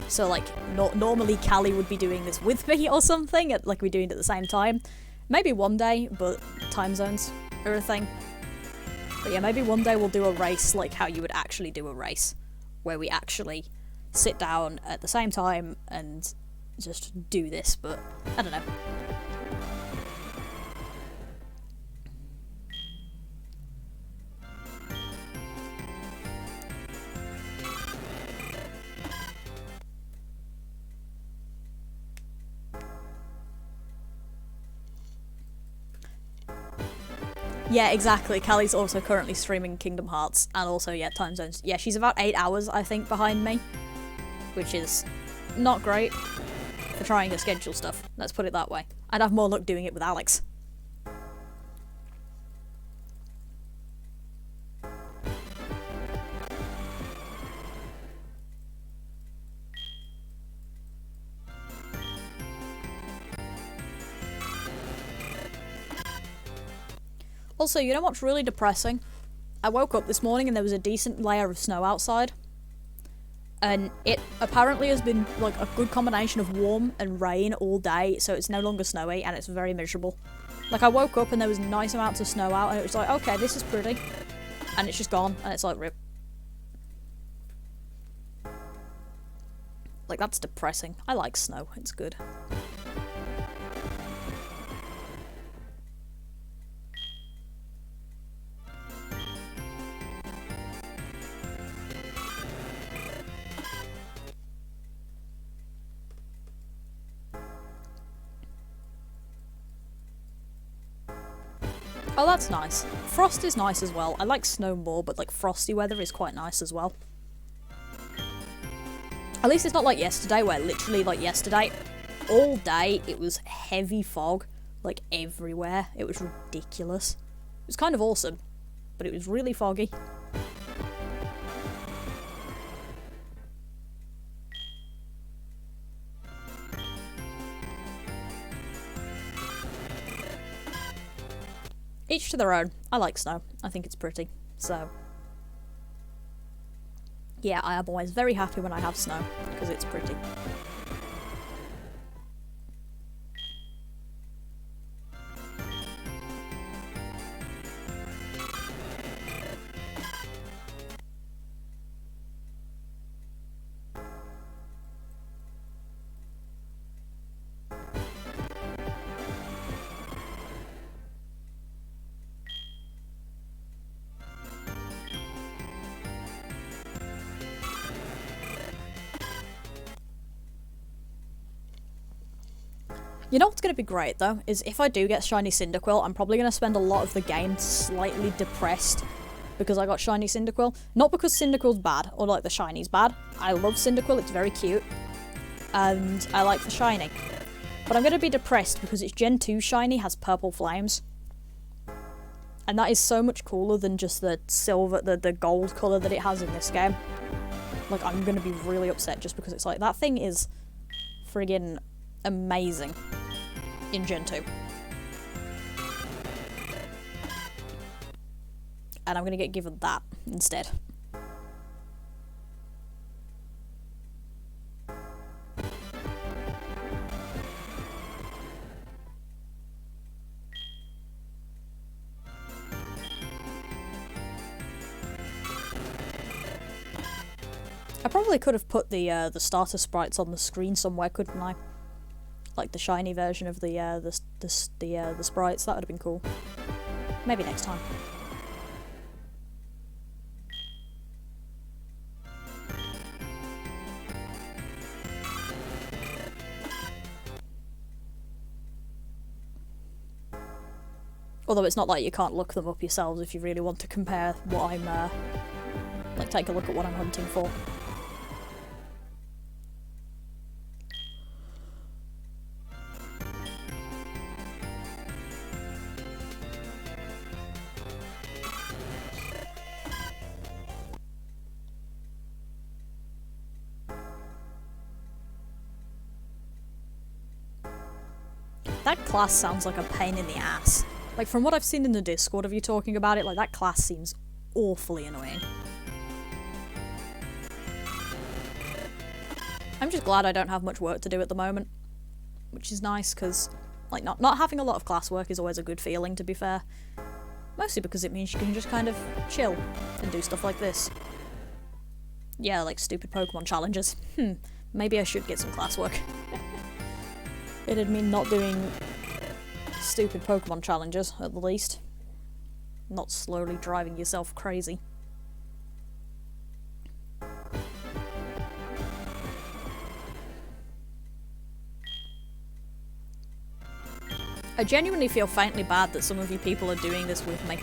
So, like, normally Kali would be doing this with me or something, like we're doing it at the same time. Maybe one day, but time zones are a thing. But yeah, maybe one day we'll do a race like how you would actually do a race, where we actually sit down at the same time and just do this, but I don't know. Yeah, exactly. Kali's also currently streaming Kingdom Hearts, and also, yeah, time zones. Yeah, she's about 8 hours, I think, behind me, which is not great for trying to schedule stuff. Let's put it that way. I'd have more luck doing it with Alex. Also, you know what's really depressing? I woke up this morning and there was a decent layer of snow outside. And it apparently has been like a good combination of warm and rain all day, so it's no longer snowy and it's very miserable. Like, I woke up and there was nice amounts of snow out and it was like, okay, this is pretty. And it's just gone and it's like, rip. Like, that's depressing. I like snow, it's good. Oh, that's nice. Frost is nice as well. I like snow more, but like frosty weather is quite nice as well. At least it's not like yesterday, where literally like yesterday, all day it was heavy fog, like everywhere. It was ridiculous. It was kind of awesome, but it was really foggy. Each to their own. I like snow. I think it's pretty. So, yeah, I am always very happy when I have snow, because it's pretty. You know what's going to be great, though, is if I do get Shiny Cyndaquil, I'm probably going to spend a lot of the game slightly depressed because I got Shiny Cyndaquil. Not because Cyndaquil's bad, or like the Shiny's bad. I love Cyndaquil, it's very cute, and I like the Shiny. But I'm going to be depressed because its Gen 2 Shiny has purple flames. And that is so much cooler than just the silver, the gold colour that it has in this game. Like, I'm going to be really upset just because it's like, that thing is friggin' amazing in Gen 2. And I'm gonna get given that instead. I probably could have put the starter sprites on the screen somewhere, couldn't I? Like the shiny version of the sprites. That would have been cool. Maybe next time. Although it's not like you can't look them up yourselves if you really want to compare what I'm, like, take a look at what I'm hunting for. That class sounds like a pain in the ass. Like, from what I've seen in the Discord of you talking about it, like, that class seems awfully annoying. I'm just glad I don't have much work to do at the moment, which is nice, because, like, not having a lot of classwork is always a good feeling, to be fair. Mostly because it means you can just kind of chill and do stuff like this. Yeah, like stupid Pokemon challenges. Maybe I should get some classwork. It'd mean not doing stupid Pokemon challenges, at the least. Not slowly driving yourself crazy. I genuinely feel faintly bad that some of you people are doing this with me.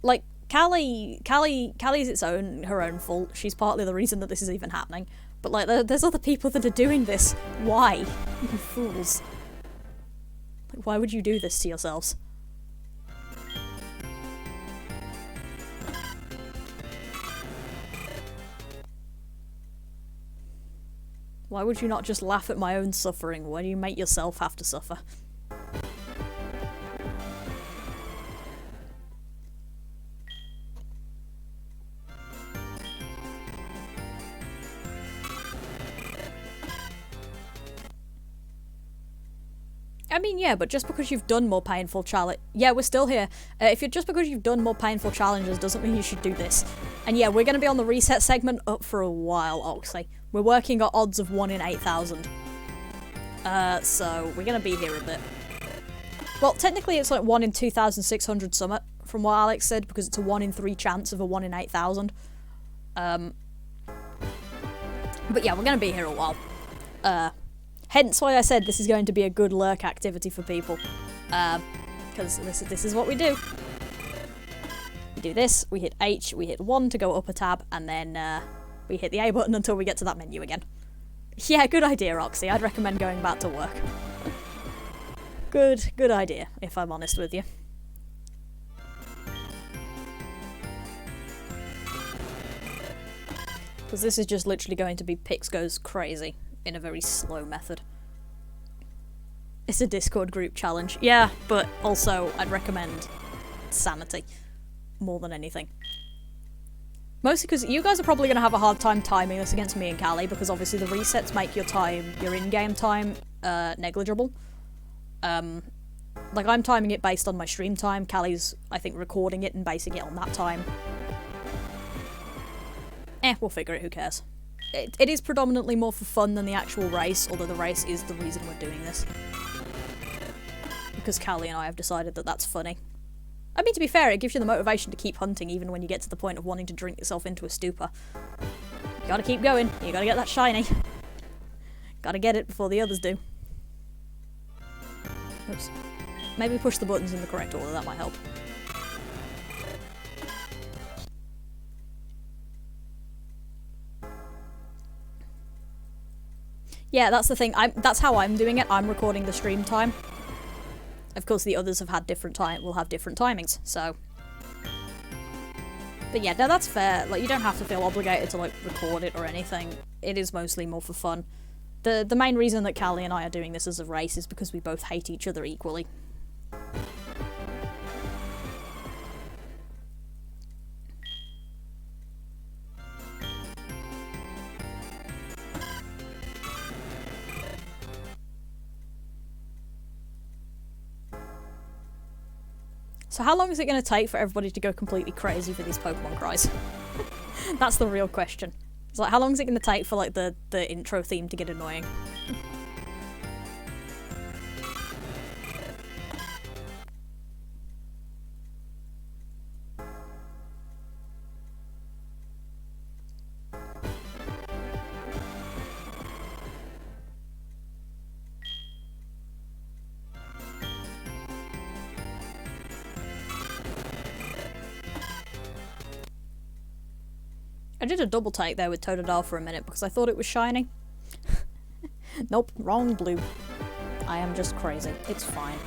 Like, Kali's her own fault. She's partly the reason that this is even happening. But, like, there's other people that are doing this. Why? You fools. Like, why would you do this to yourselves? Why would you not just laugh at my own suffering? Why do you make yourself have to suffer? I mean, yeah, but just because you've done more painful challenge... Yeah, we're still here. Just because you've done more painful challenges doesn't mean you should do this. And yeah, we're going to be on the reset segment up for a while, Oxley. We're working at odds of 1 in 8,000. So we're going to be here a bit. Well, technically it's like 1 in 2,600 summit, from what Alex said, because it's a 1 in 3 chance of a 1 in 8,000. But yeah, we're going to be here a while. Hence why I said this is going to be a good lurk activity for people. Because this is what we do. We do this, we hit H, we hit 1 to go up a tab, and then we hit the A button until we get to that menu again. Yeah, good idea, Roxy. I'd recommend going back to work. Good idea, if I'm honest with you. Because this is just literally going to be Pix goes crazy in a very slow method. It's a Discord group challenge. Yeah, but also I'd recommend sanity more than anything. Mostly because you guys are probably going to have a hard time timing this against me and Kali, because obviously the resets make your time, your in-game time, negligible. Like, I'm timing it based on my stream time. Kali's, I think, recording it and basing it on that time. We'll figure it, who cares. It is predominantly more for fun than the actual race, although the race is the reason we're doing this. Because Kali and I have decided that that's funny. I mean, to be fair, it gives you the motivation to keep hunting even when you get to the point of wanting to drink yourself into a stupor. You gotta keep going. You gotta get that shiny. Gotta get it before the others do. Oops. Maybe push the buttons in the correct order, that might help. Yeah, that's the thing. That's how I'm doing it. I'm recording the stream time. Of course, the others have had will have different timings, so... But yeah, no, that's fair. Like, you don't have to feel obligated to, like, record it or anything. It is mostly more for fun. The main reason that Kali and I are doing this as a race is because we both hate each other equally. So how long is it going to take for everybody to go completely crazy for these Pokemon cries? That's the real question. It's like, how long is it going to take for, like, the intro theme to get annoying? I did a double take there with Totodile for a minute because I thought it was shiny. Nope, wrong blue. I am just crazy. It's fine.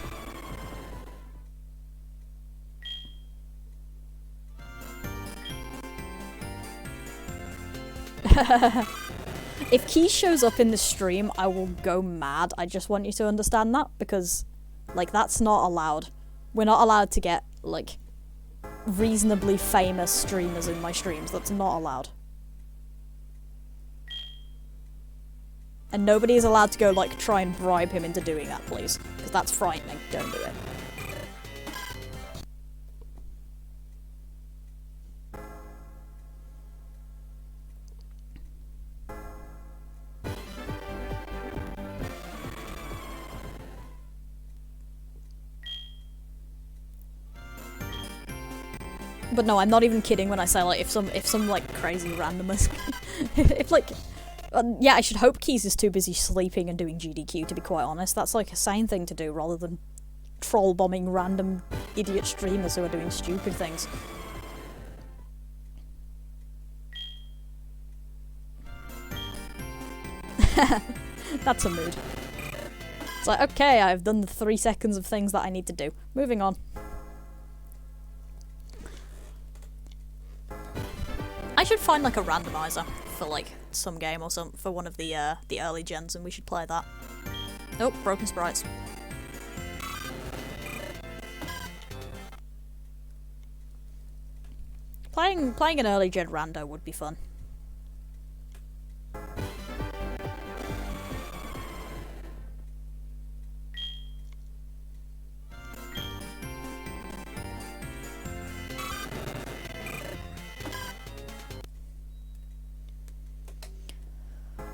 If Key shows up in the stream, I will go mad. I just want you to understand that, because, like, that's not allowed. We're not allowed to get, like, reasonably famous streamers in my streams. That's not allowed. And nobody is allowed to go, like, try and bribe him into doing that, please. Because that's frightening. Don't do it. But no, I'm not even kidding when I say, like, if some like crazy randomers, if like, yeah, I should hope Keys is too busy sleeping and doing GDQ, to be quite honest. That's like a sane thing to do rather than troll bombing random idiot streamers who are doing stupid things. That's a mood. It's like, okay, I've done the 3 seconds of things that I need to do. Moving on. I should find, like, a randomizer for, like, some game or something, for one of the early gens, and we should play that. Oh, broken sprites. Playing an early gen rando would be fun.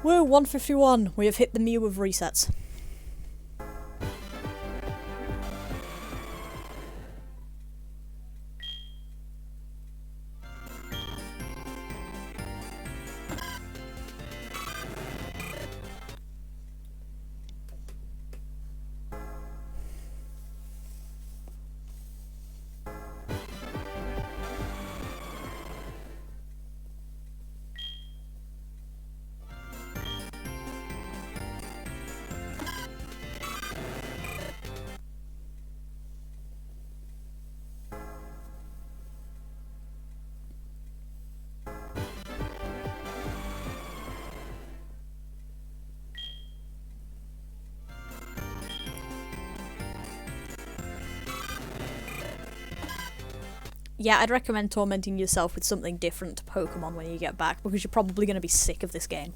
Woo, 151. We have hit the Mew of resets. Yeah, I'd recommend tormenting yourself with something different to Pokemon when you get back, because you're probably going to be sick of this game.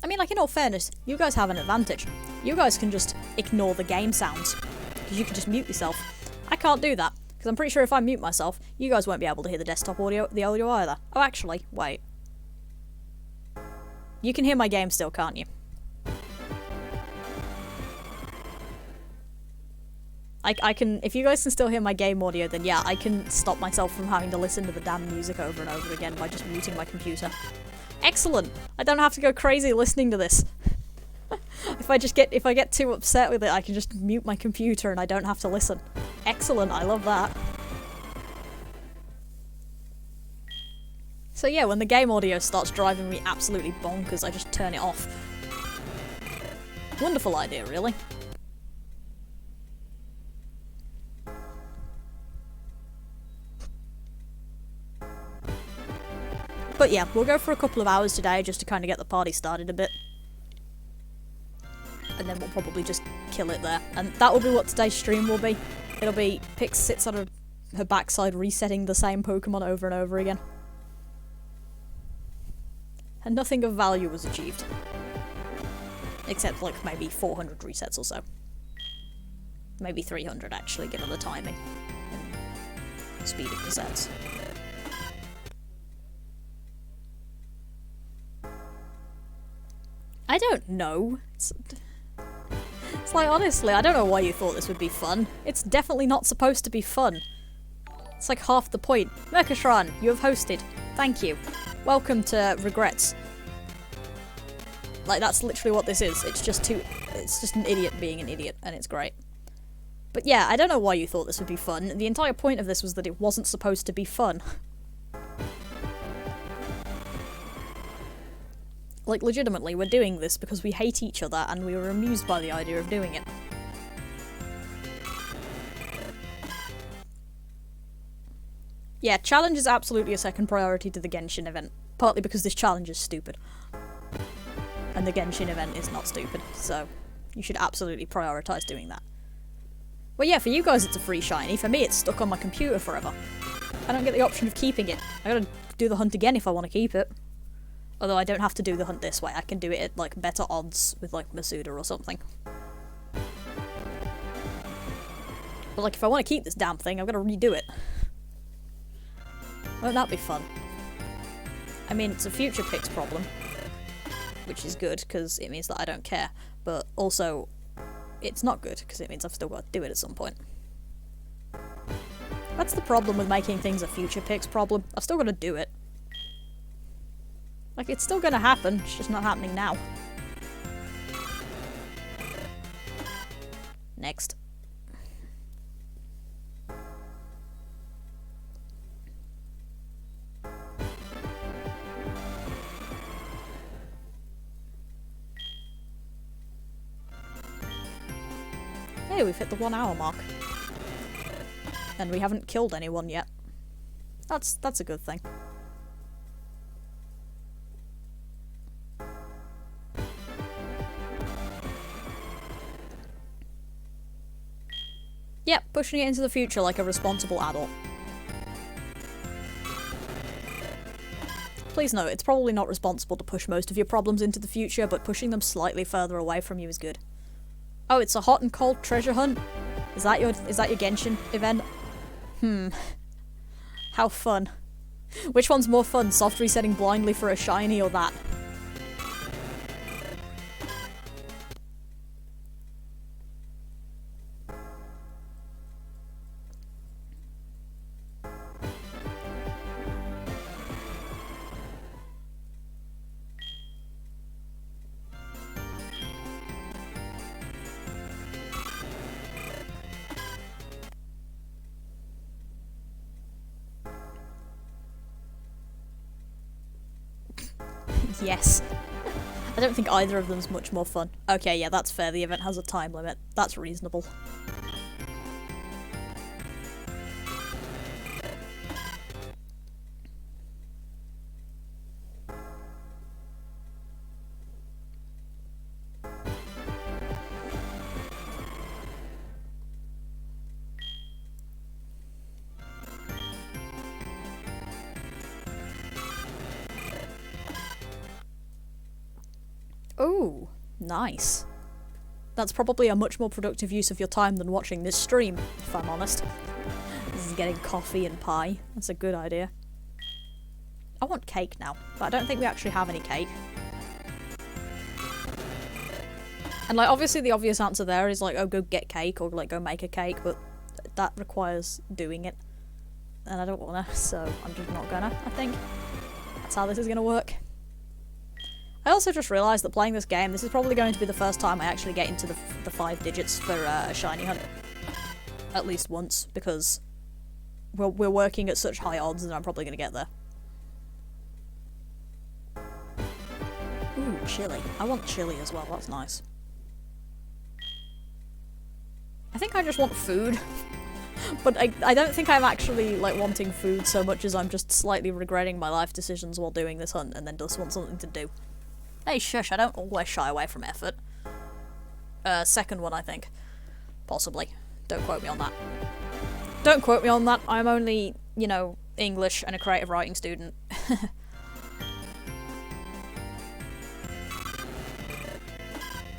I mean, like, in all fairness, you guys have an advantage. You guys can just ignore the game sounds, because you can just mute yourself. I can't do that, because I'm pretty sure if I mute myself, you guys won't be able to hear the audio either. Oh, actually, wait. You can hear my game still, can't you? I can, if you guys can still hear my game audio, then yeah, I can stop myself from having to listen to the damn music over and over again by just muting my computer. Excellent! I don't have to go crazy listening to this. If I get too upset with it, I can just mute my computer and I don't have to listen. Excellent, I love that. So yeah, when the game audio starts driving me absolutely bonkers, I just turn it off. Wonderful idea, really. But yeah, we'll go for a couple of hours today just to kind of get the party started a bit. And then we'll probably just kill it there. And that will be what today's stream will be. It'll be Pix sits on her backside resetting the same Pokemon over and over again. And nothing of value was achieved. Except like maybe 400 resets or so. Maybe 300 actually, given the timing. And speed of the sets. I don't know. It's like, honestly, I don't know why you thought this would be fun. It's definitely not supposed to be fun. It's like half the point. Merkashran, you have hosted. Thank you. Welcome to Regrets. Like, that's literally what this is. It's just an idiot being an idiot, and it's great. But yeah, I don't know why you thought this would be fun. The entire point of this was that it wasn't supposed to be fun. Like, legitimately, we're doing this because we hate each other and we were amused by the idea of doing it. Yeah, challenge is absolutely a second priority to the Genshin event, partly because this challenge is stupid. And the Genshin event is not stupid, so you should absolutely prioritise doing that. Well, yeah, for you guys it's a free shiny, for me it's stuck on my computer forever. I don't get the option of keeping it. I gotta do the hunt again if I want to keep it. Although I don't have to do the hunt this way, I can do it at, like, better odds with, like, Masuda or something. But, like, if I want to keep this damn thing, I've got to redo it. Won't that be fun? I mean, it's a future picks problem. Which is good, because it means that I don't care. But also, it's not good, because it means I've still got to do it at some point. That's the problem with making things a future picks problem. I've still got to do it. Like, it's still gonna happen, it's just not happening now. Next. Hey, we've hit the 1 hour mark. And we haven't killed anyone yet. That's a good thing. Yep, pushing it into the future like a responsible adult. Please note, it's probably not responsible to push most of your problems into the future, but pushing them slightly further away from you is good. Oh, it's a hot and cold treasure hunt? Is that your Genshin event? How fun. Which one's more fun, soft resetting blindly for a shiny or that? Yes. I don't think either of them's much more fun. Okay, yeah, that's fair. The event has a time limit. That's reasonable. Ooh, nice. That's probably a much more productive use of your time than watching this stream, if I'm honest. This is getting coffee and pie. That's a good idea. I want cake now, but I don't think we actually have any cake. And, like, obviously the obvious answer there is, like, oh, go get cake, or, like, go make a cake, but that requires doing it. And I don't wanna, so I'm just not gonna, I think. That's how this is gonna work. I also just realised that playing this game, this is probably going to be the first time I actually get into the 5 digits for a shiny hunt. At least once, because we're working at such high odds that I'm probably going to get there. Ooh, chili. I want chili as well, that's nice. I think I just want food. But I don't think I'm actually, like, wanting food so much as I'm just slightly regretting my life decisions while doing this hunt and then just want something to do. Hey, shush, I don't always shy away from effort. Second one, I think. Possibly. Don't quote me on that. Don't quote me on that. I'm only, you know, English and a creative writing student.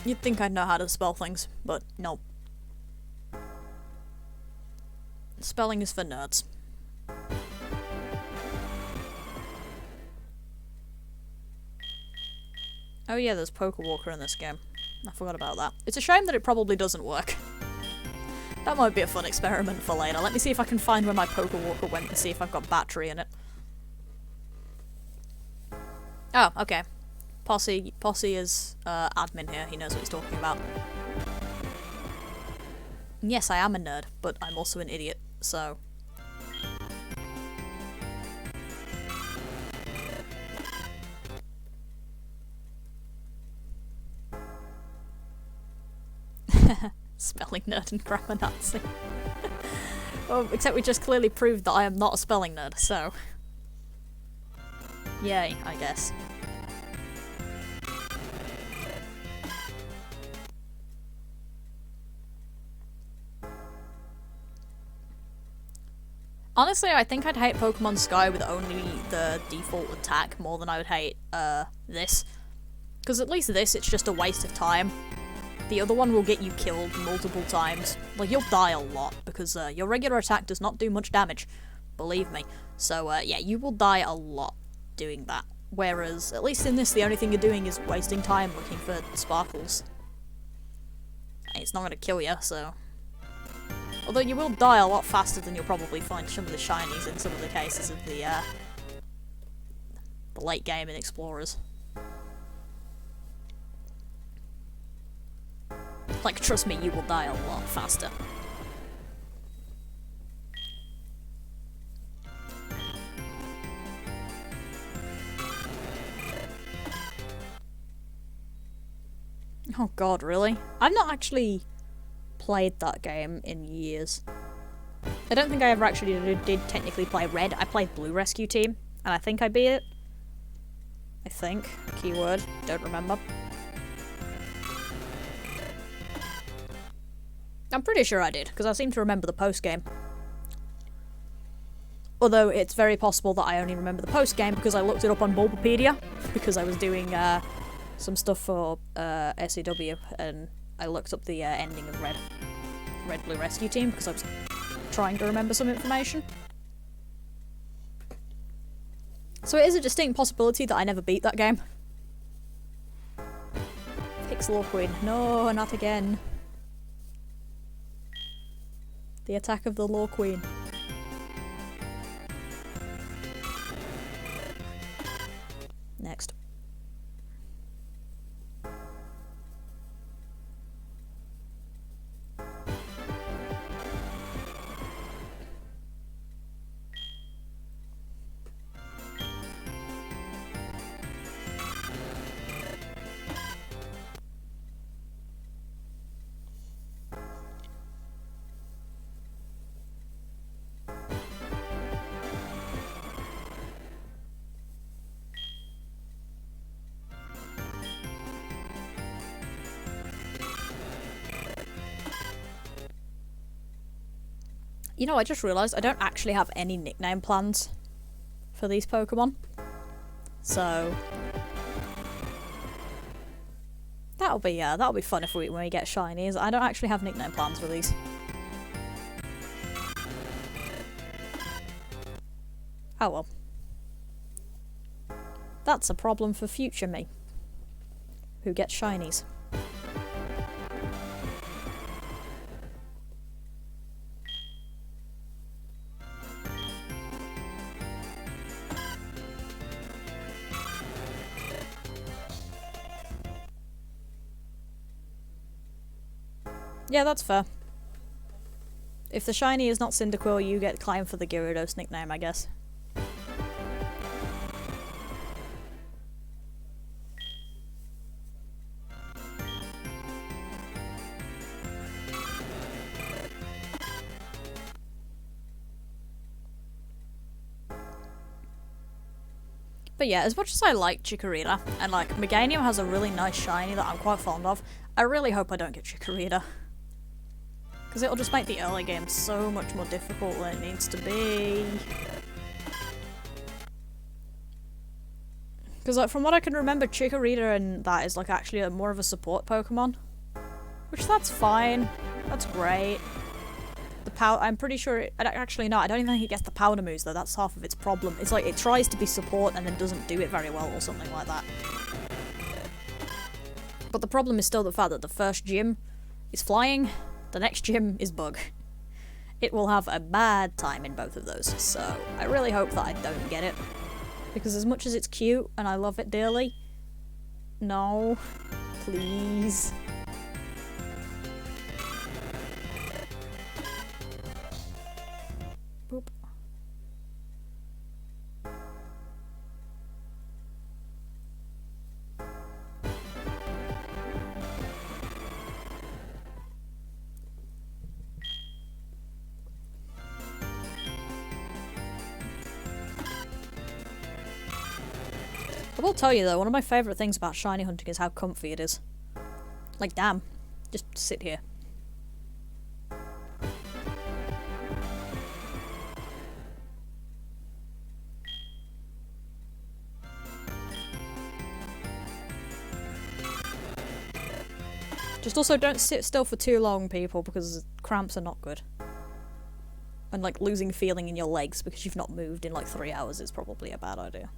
You'd think I'd know how to spell things, but nope. Spelling is for nerds. Oh yeah, there's Pokewalker in this game. I forgot about that. It's a shame that it probably doesn't work. That might be a fun experiment for later. Let me see if I can find where my Pokewalker went and see if I've got battery in it. Oh, okay. Posse is admin here. He knows what he's talking about. Yes, I am a nerd, but I'm also an idiot, so... Spelling nerd and grammar Nazi. Well, except we just clearly proved that I am not a spelling nerd, so... Yay, I guess. Honestly, I think I'd hate Pokemon Sky with only the default attack more than I would hate, this. Because at least this, it's just a waste of time. The other one will get you killed multiple times. Like, you'll die a lot, because your regular attack does not do much damage. Believe me. So, yeah, you will die a lot doing that. Whereas, at least in this, the only thing you're doing is wasting time looking for sparkles. And it's not going to kill you, so... Although you will die a lot faster than you'll probably find some of the shinies in some of the cases of the late game in Explorers. Like, trust me, you will die a lot faster. Oh god, really? I've not actually played that game in years. I don't think I ever actually did technically play Red. I played Blue Rescue Team, and I think I beat it. I think. Keyword. Don't remember. I'm pretty sure I did, because I seem to remember the post-game. Although it's very possible that I only remember the post-game because I looked it up on Bulbapedia, because I was doing some stuff for SEW, and I looked up the ending of Red Blue Rescue Team, because I was trying to remember some information. So it is a distinct possibility that I never beat that game. Pixel Queen. No, not again. The attack of the Law Queen. Next. You know, I just realised I don't actually have any nickname plans for these Pokemon. So... that'll be fun if when we get shinies. I don't actually have nickname plans for these. Oh well. That's a problem for future me, who gets shinies. Yeah, that's fair. If the shiny is not Cyndaquil, you get Climb for the Gyarados nickname, I guess. But yeah, as much as I like Chikorita, and like, Meganium has a really nice shiny that I'm quite fond of, I really hope I don't get Chikorita. Because it'll just make the early game so much more difficult than it needs to be. Because like, from what I can remember, Chikorita and that is like actually more of a support Pokemon. Which, that's fine. That's great. I'm pretty sure actually no, I don't even think it gets the powder moves though, that's half of its problem. It's like it tries to be support and then doesn't do it very well or something like that. But the problem is still the fact that the first gym is flying, the next gym is bug. It will have a bad time in both of those, so I really hope that I don't get it. Because as much as it's cute and I love it dearly, no, please. Boop. I will tell you though, one of my favourite things about shiny hunting is how comfy it is. Like, damn, just sit here. Just also don't sit still for too long, people, because cramps are not good. And like losing feeling in your legs because you've not moved in like 3 hours is probably a bad idea.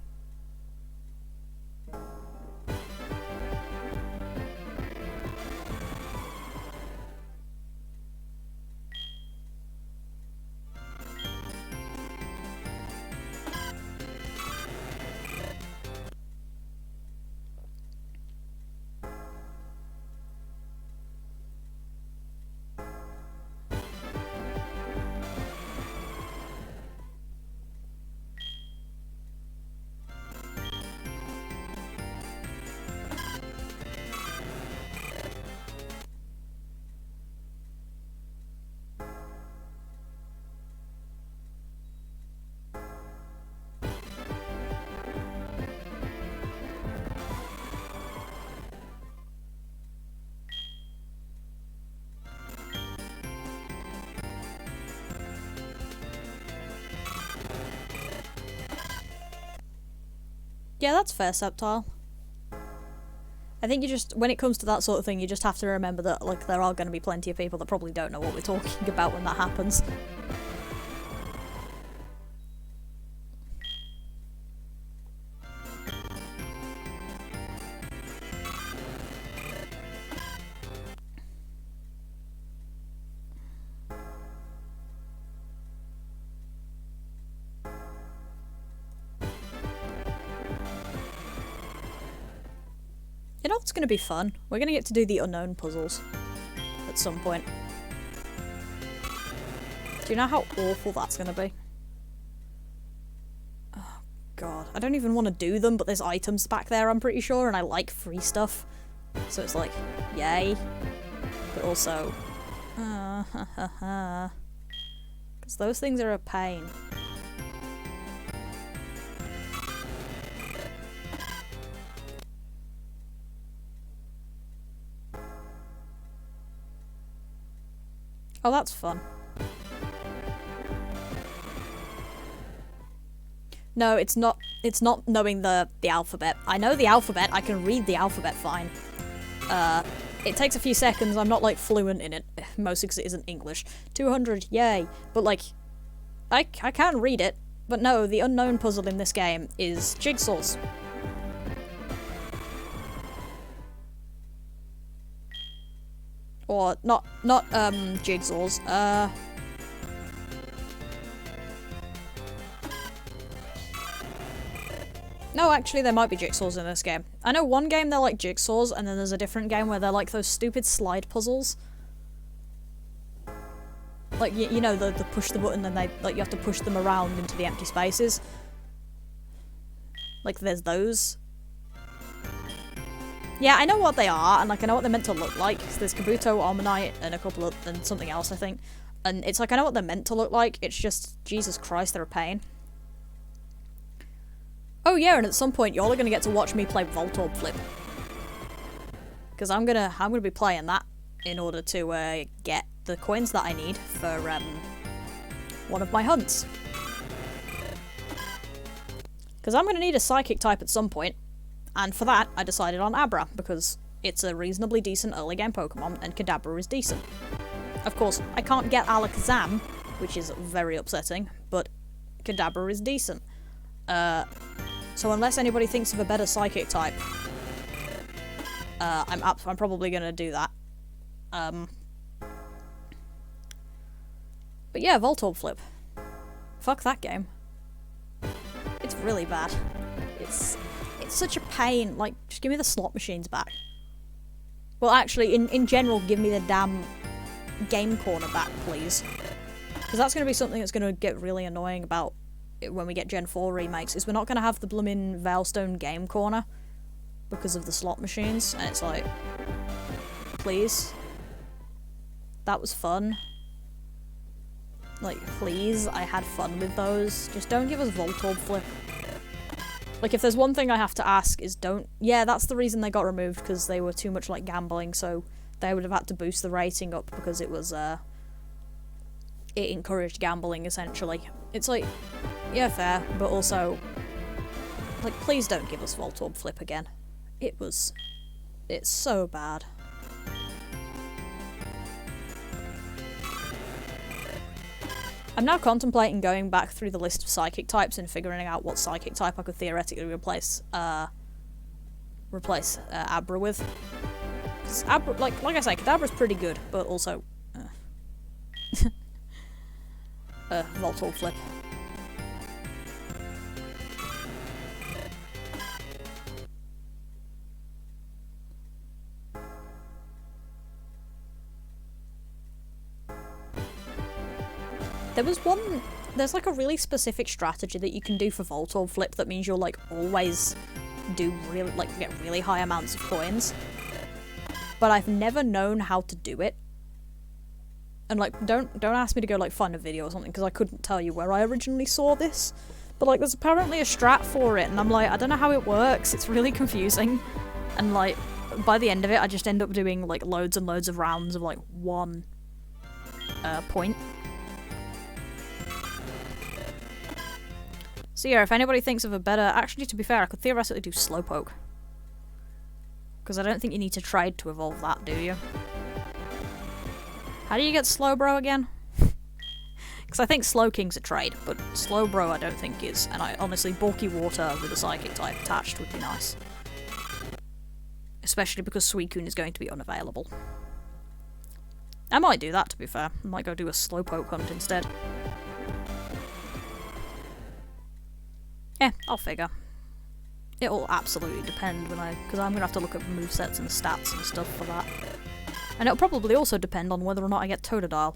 Yeah, that's fair, Sceptile. I think you just, when it comes to that sort of thing, you just have to remember that, like, there are going to be plenty of people that probably don't know what we're talking about when that happens. You know what's going to be fun? We're going to get to do the unknown puzzles at some point. Do you know how awful that's going to be? Oh god, I don't even want to do them, but there's items back there, I'm pretty sure, and I like free stuff. So it's like, yay. But also, because those things are a pain. Oh, that's fun. No, it's not knowing the alphabet. I know the alphabet, I can read the alphabet fine. It takes a few seconds, I'm not, like, fluent in it, mostly because it isn't English. 200, yay. But, like, I can read it, but no, the unknown puzzle in this game is jigsaws. Or, not, jigsaws, No, actually, there might be jigsaws in this game. I know one game they're like jigsaws, and then there's a different game where they're like those stupid slide puzzles. Like, you know, the push the button and they, like, you have to push them around into the empty spaces. Like, there's those. Yeah, I know what they are, and, like, I know what they're meant to look like. There's Kabuto, Armonite, and a couple of, and something else, I think. And it's like, I know what they're meant to look like, it's just, Jesus Christ, they're a pain. Oh yeah, and at some point, y'all are gonna get to watch me play Voltorb Flip. Because I'm gonna be playing that in order to, get the coins that I need for, one of my hunts. Because I'm gonna need a Psychic type at some point, and for that, I decided on Abra, because it's a reasonably decent early game Pokemon, and Kadabra is decent. Of course, I can't get Alakazam, which is very upsetting, but Kadabra is decent. So unless anybody thinks of a better Psychic type, I'm probably gonna do that. But yeah, Voltorb Flip. Fuck that game. It's really bad. It's such a pain. Like, just give me the slot machines back. Well, actually, in general, give me the damn game corner back, please. Because that's gonna be something that's gonna get really annoying about when we get Gen 4 remakes, is we're not going to have the bloomin' Veilstone game corner because of the slot machines, and it's like, please. That was fun. Like, please, I had fun with those. Just don't give us Voltorb Flip. Like, if there's one thing I have to ask is don't... Yeah, that's the reason they got removed, because they were too much like gambling, so they would have had to boost the rating up because it was, it encouraged gambling, essentially. It's like, yeah, fair, but also, like, please don't give us Voltorb Flip again. It's so bad. I'm now contemplating going back through the list of Psychic types and figuring out what Psychic type I could theoretically replace Abra with. 'Cause Abra, like I say, Kadabra's pretty good, but also, Voltorb Flip. There's like a really specific strategy that you can do for Voltorb Flip that means you'll like always get really high amounts of coins. But I've never known how to do it. And like, don't ask me to go like find a video or something, because I couldn't tell you where I originally saw this. But like, there's apparently a strat for it, and I'm like, I don't know how it works, it's really confusing. And like, by the end of it, I just end up doing like loads and loads of rounds of like one point. So yeah, if anybody thinks of a better... Actually, to be fair, I could theoretically do Slowpoke. Because I don't think you need to trade to evolve that, do you? How do you get Slowbro again? Because I think Slowking's a trade, but Slowbro I don't think is. And I honestly, Bulky Water with a Psychic type attached would be nice. Especially because Suicune is going to be unavailable. I might do that, to be fair. I might go do a Slowpoke hunt instead. I'll figure. It'll absolutely depend because I'm gonna have to look at movesets and stats and stuff for that. And it'll probably also depend on whether or not I get Totodile.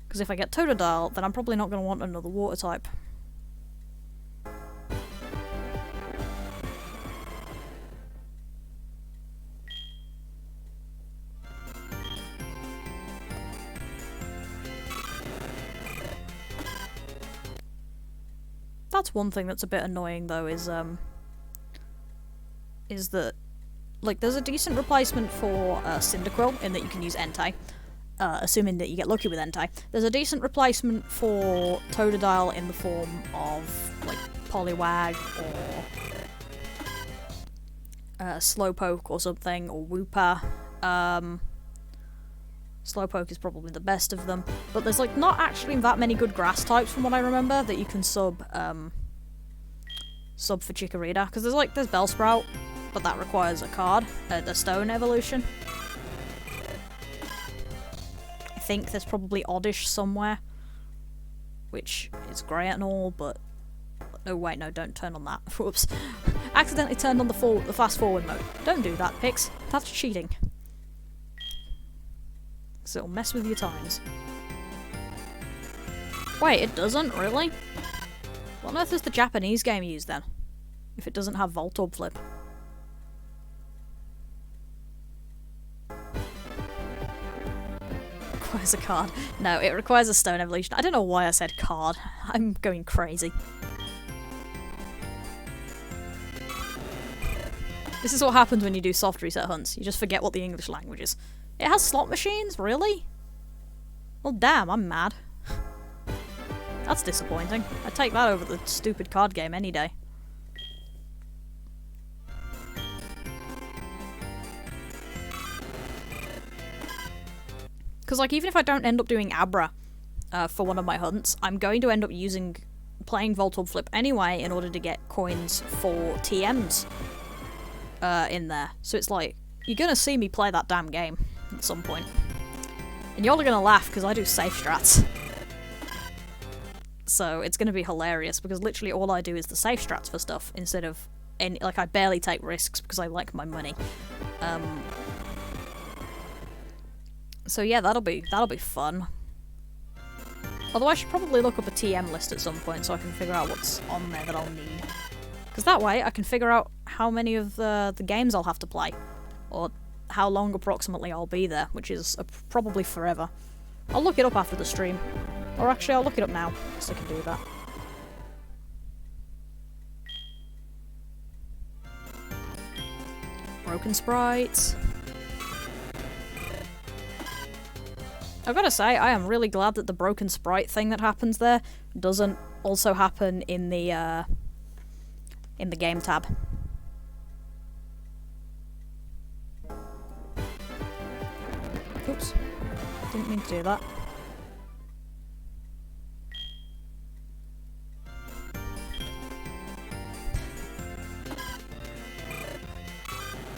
Because if I get Totodile, then I'm probably not gonna want another water type. That's one thing that's a bit annoying, though, is that, like, there's a decent replacement for Cyndaquil, in that you can use Entei, assuming that you get lucky with Entei. There's a decent replacement for Totodile in the form of, like, Poliwag, or Slowpoke or something, or Wooper. Slowpoke is probably the best of them. But there's like not actually that many good grass types from what I remember that you can sub for Chikorita. Because there's Bellsprout, but that requires a card, the stone evolution. I think there's probably Oddish somewhere, which is great and all, but oh wait, no, don't turn on that. Whoops. Accidentally turned on the fast forward mode. Don't do that, Pix. That's cheating. So it'll mess with your times. Wait, it doesn't? Really? What on earth is the Japanese game used then? If it doesn't have Voltorb Flip. Requires a card. No, it requires a stone evolution. I don't know why I said card. I'm going crazy. This is what happens when you do soft reset hunts. You just forget what the English language is. It has slot machines? Really? Well, damn, I'm mad. That's disappointing. I'd take that over the stupid card game any day. Because, like, even if I don't end up doing Abra for one of my hunts, I'm going to end up playing Voltorb Flip anyway in order to get coins for TMs in there. So it's like, you're gonna see me play that damn game at some point. And y'all are gonna laugh because I do safe strats. So it's gonna be hilarious because literally all I do is the safe strats for stuff instead of any, like, I barely take risks because I like my money. So yeah, that'll be fun. Although I should probably look up a TM list at some point so I can figure out what's on there that I'll need. Because that way I can figure out how many of the games I'll have to play. Or how long approximately I'll be there, which is probably forever. I'll look it up after the stream. Or actually, I'll look it up now, so I can do that. Broken sprites. I've gotta say, I am really glad that the broken sprite thing that happens there doesn't also happen in the game tab. Oops. Didn't mean to do that.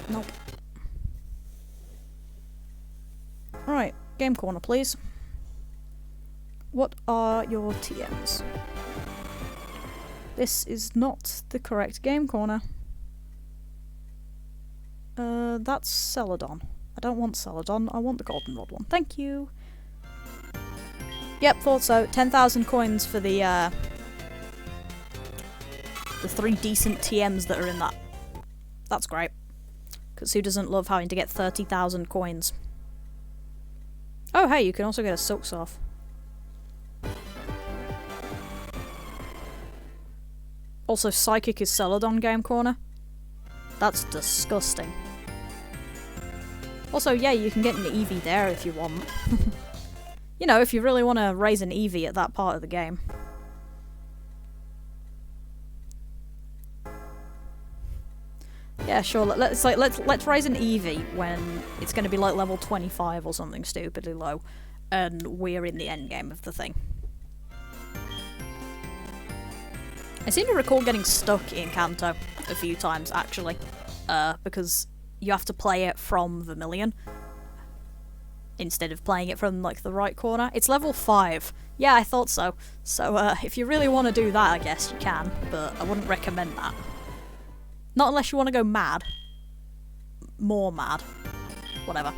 Nope. Right, game corner, please. What are your TMs? This is not the correct game corner. That's Celadon. I don't want Celadon, I want the Goldenrod one. Thank you! Yep, thought so. 10,000 coins for the 3 decent TMs that are in that. That's great. Because who doesn't love having to get 30,000 coins? Oh hey, you can also get a Silksarf. Also, Psychic is Celadon game corner. That's disgusting. Also, yeah, you can get an Eevee there if you want. You know, if you really want to raise an Eevee at that part of the game. Yeah, sure. Let's raise an Eevee when it's going to be like level 25 or something stupidly low, and we're in the end game of the thing. I seem to recall getting stuck in Kanto a few times actually, because you have to play it from Vermilion instead of playing it from like the right corner. It's level 5. Yeah, I thought so. So if you really want to do that, I guess you can, but I wouldn't recommend that. Not unless you want to go mad. More mad. Whatever.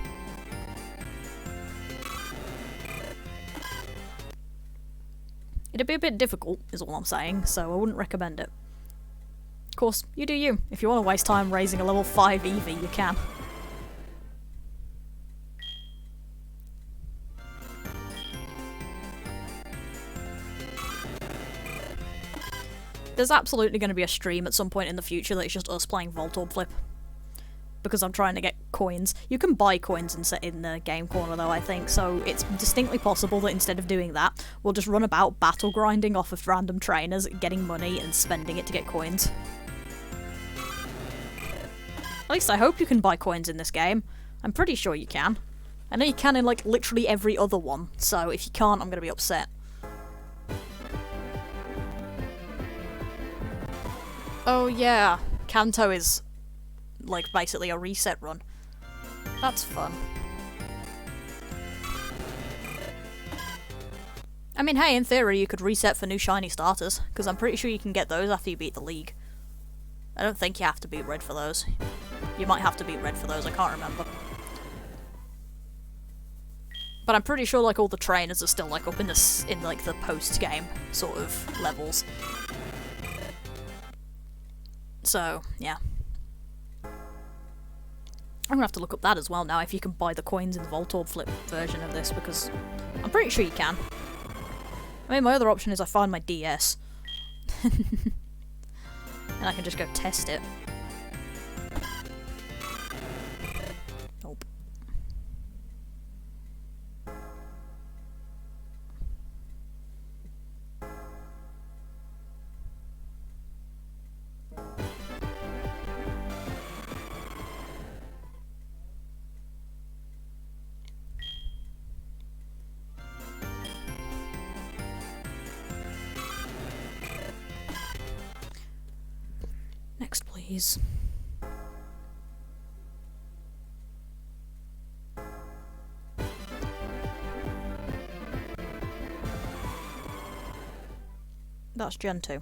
It'd be a bit difficult, is all I'm saying, so I wouldn't recommend it. Of course, you do you. If you want to waste time raising a level 5 Eevee, you can. There's absolutely going to be a stream at some point in the future that's just us playing Voltorb Flip. Because I'm trying to get coins. You can buy coins in the game corner though, I think, so it's distinctly possible that instead of doing that, we'll just run about battle grinding off of random trainers, getting money and spending it to get coins. At least I hope you can buy coins in this game. I'm pretty sure you can. I know you can in, like, literally every other one, so if you can't, I'm gonna be upset. Oh yeah, Kanto is, like, basically a reset run. That's fun. I mean, hey, in theory, you could reset for new shiny starters, because I'm pretty sure you can get those after you beat the League. I don't think you have to beat Red for those. You might have to beat Red for those, I can't remember. But I'm pretty sure, like, all the trainers are still, like, up in the, like, the post-game sort of levels. So, yeah. I'm gonna have to look up that as well now, if you can buy the coins in the Voltorb Flip version of this, because I'm pretty sure you can. I mean, my other option is I find my DS. And I can just go test it. Nope. Next, please. That's Gen 2.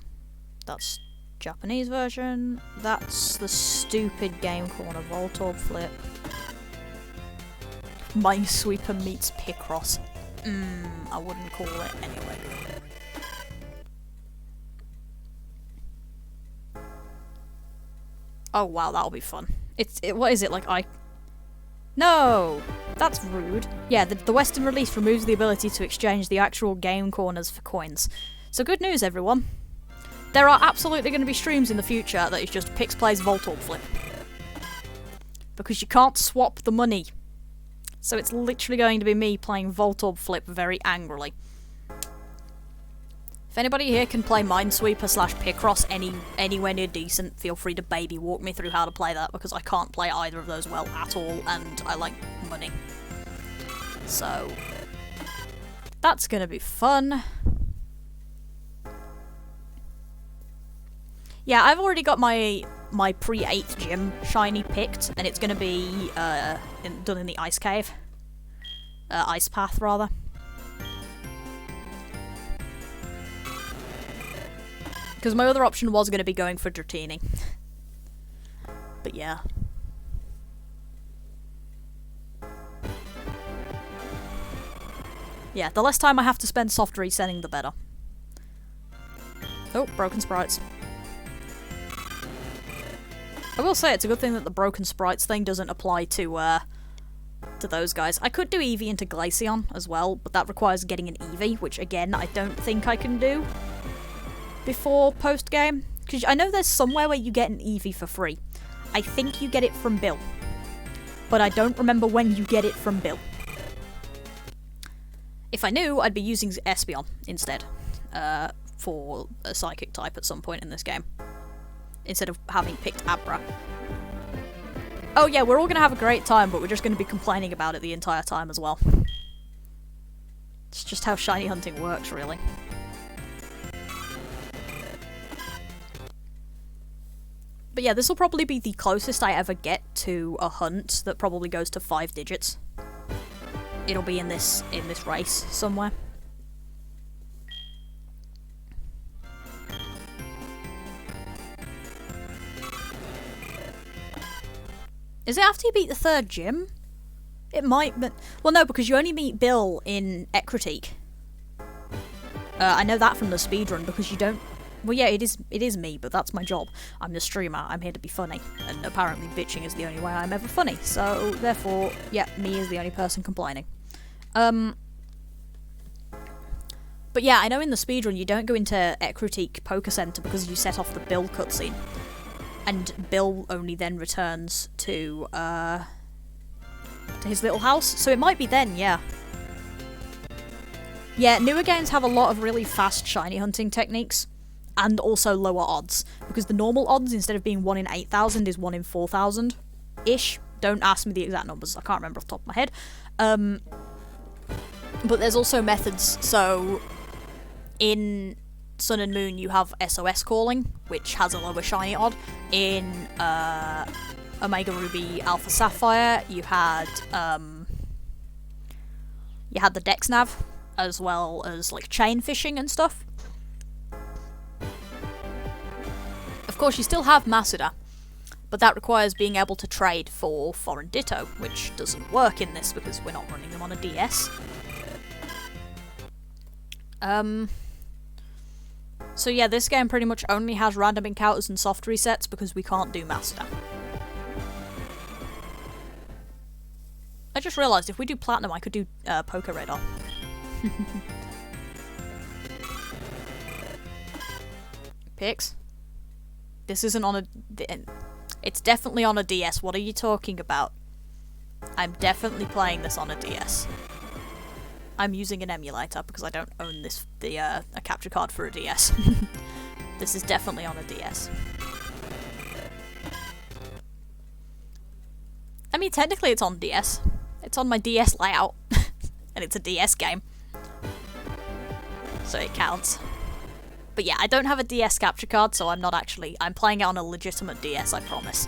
That's Japanese version. That's the stupid Game Corner Voltorb Flip. Minesweeper meets Picross. I wouldn't call it anyway. Oh wow, that'll be fun. What is it, like No! That's rude. Yeah, the Western release removes the ability to exchange the actual game corners for coins. So good news, everyone. There are absolutely going to be streams in the future that is just Pix Plays Voltorb Flip. Because you can't swap the money. So it's literally going to be me playing Voltorb Flip very angrily. If anybody here can play Minesweeper / Picross anywhere near decent, feel free to baby walk me through how to play that, because I can't play either of those well at all, and I like money. So that's gonna be fun. Yeah, I've already got my pre-8th gym shiny picked, and it's gonna be done in the Ice Cave. Ice Path, rather. Because my other option was going to be going for Dratini. But yeah. Yeah, the less time I have to spend soft resetting, the better. Oh, broken sprites. I will say it's a good thing that the broken sprites thing doesn't apply to those guys. I could do Eevee into Glaceon as well, but that requires getting an Eevee, which again, I don't think I can do before post-game. Because I know there's somewhere where you get an Eevee for free. I think you get it from Bill. But I don't remember when you get it from Bill. If I knew, I'd be using Espeon instead. For a Psychic type at some point in this game. Instead of having picked Abra. Oh yeah, we're all going to have a great time, but we're just going to be complaining about it the entire time as well. It's just how shiny hunting works, really. But yeah, this will probably be the closest I ever get to a hunt that probably goes to 5 digits. It'll be in this race somewhere. Is it after you beat the 3rd gym? It might, but... Well, no, because you only meet Bill in Ecruteak. I know that from the speedrun, because you don't... Well, yeah, it is me, but that's my job. I'm the streamer, I'm here to be funny. And apparently bitching is the only way I'm ever funny. So, therefore, yeah, me is the only person complaining. But yeah, I know in the speedrun you don't go into Ecruteak Poker Center because you set off the Bill cutscene. And Bill only then returns to his little house. So it might be then, yeah. Yeah, newer games have a lot of really fast shiny hunting techniques. And also lower odds. Because the normal odds, instead of being 1 in 8,000, is 1 in 4,000-ish. Don't ask me the exact numbers, I can't remember off the top of my head. But there's also methods, so in Sun and Moon you have SOS calling, which has a lower shiny odd. In Omega Ruby Alpha Sapphire you had the Dex Nav, as well as like chain fishing and stuff. Of course you still have Masuda, but that requires being able to trade for Foreign Ditto, which doesn't work in this because we're not running them on a DS. So yeah, this game pretty much only has random encounters and soft resets because we can't do Masuda. I just realised if we do Platinum I could do Poker Radar. Pix? This isn't on a... It's definitely on a DS, what are you talking about? I'm definitely playing this on a DS. I'm using an emulator because I don't own a capture card for a DS. This is definitely on a DS. I mean, technically it's on DS. It's on my DS layout. And it's a DS game. So it counts. But yeah, I don't have a DS capture card, so I'm playing it on a legitimate DS, I promise.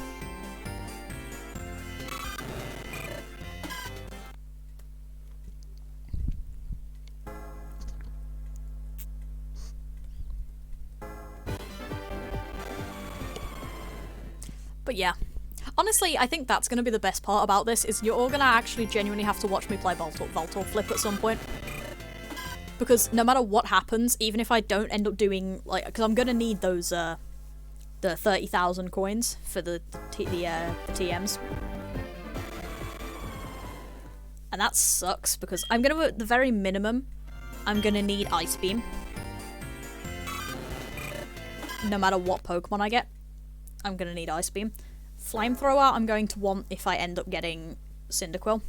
But yeah. Honestly, I think that's going to be the best part about this, is you're all going to actually genuinely have to watch me play Voltorb Flip at some point. Because no matter what happens, even if I don't end up doing, like, because I'm going to need those, the 30,000 coins for the TMs. And that sucks, because I'm going to, at the very minimum, I'm going to need Ice Beam. No matter what Pokemon I get, I'm going to need Ice Beam. Flamethrower I'm going to want if I end up getting Cyndaquil.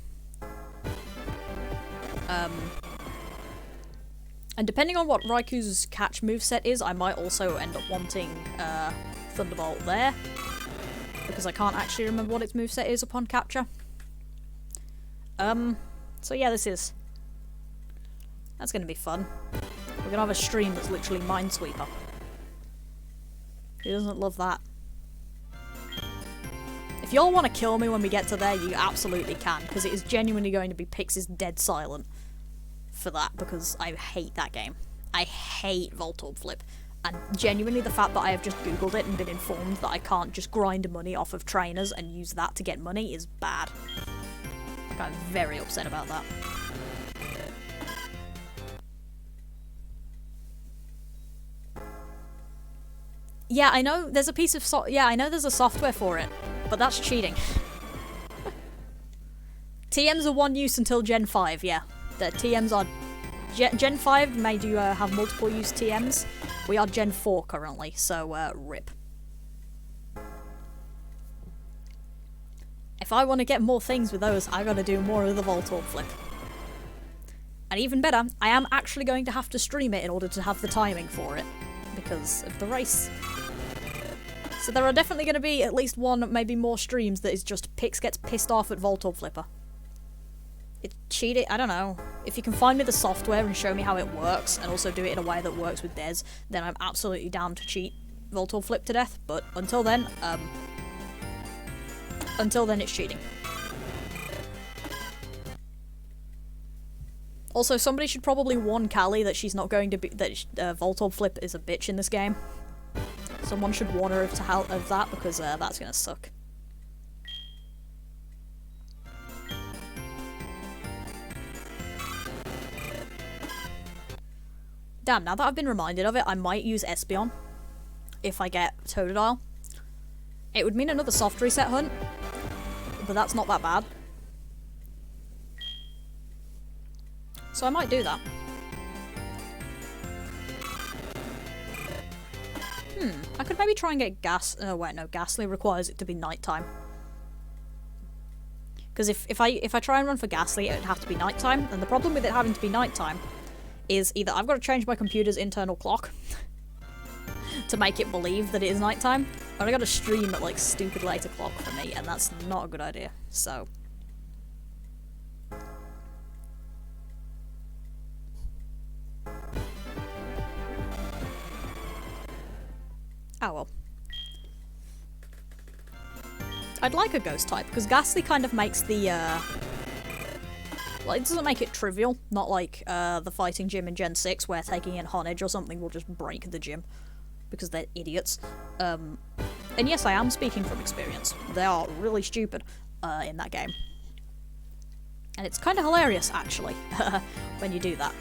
And depending on what Raikou's catch moveset is, I might also end up wanting Thunderbolt there. Because I can't actually remember what its moveset is upon capture. So yeah, that's gonna be fun. We're gonna have a stream that's literally Minesweeper. Who doesn't love that? If y'all want to kill me when we get to there, you absolutely can, because it is genuinely going to be Pix's dead silent for that, because I hate that game. I hate Voltorb Flip. And genuinely the fact that I have just googled it and been informed that I can't just grind money off of trainers and use that to get money is bad. Like, I'm very upset about that. Yeah, I know there's a piece of I know there's a software for it, but that's cheating. TMs are one use until Gen 5, yeah. The TMs are... Gen 5 may do have multiple use TMs. We are Gen 4 currently, so rip. If I want to get more things with those, I gotta do more of the Voltorb Flip. And even better, I am actually going to have to stream it in order to have the timing for it, because of the race. So there are definitely going to be at least one, maybe more streams that is just Pix gets pissed off at Voltorb Flipper. It's cheating, I don't know. If you can find me the software and show me how it works, and also do it in a way that works with Des, then I'm absolutely down to cheat Voltorb Flip to death, but until then it's cheating. Also, somebody should probably warn Kali that she's not going to be, that Voltorb Flip is a bitch in this game. Someone should warn her of that, because that's gonna suck. Damn, now that I've been reminded of it, I might use Espeon if I get Totodile. It would mean another soft reset hunt, but that's not that bad. So I might do that. I could maybe try and get Ghastly requires it to be nighttime. Because if I try and run for Ghastly, it would have to be nighttime, and the problem with it having to be nighttime is either I've got to change my computer's internal clock to make it believe that it is nighttime, And I gotta stream at like stupid 8 o'clock for me, and that's not a good idea, so. Oh well. I'd like a ghost type, because Ghastly kind of makes the, well, it doesn't make it trivial, not like, the fighting gym in Gen 6, where taking in Honage or something will just break the gym, because they're idiots. And yes, I am speaking from experience. They are really stupid, in that game. And it's kind of hilarious, actually, when you do that.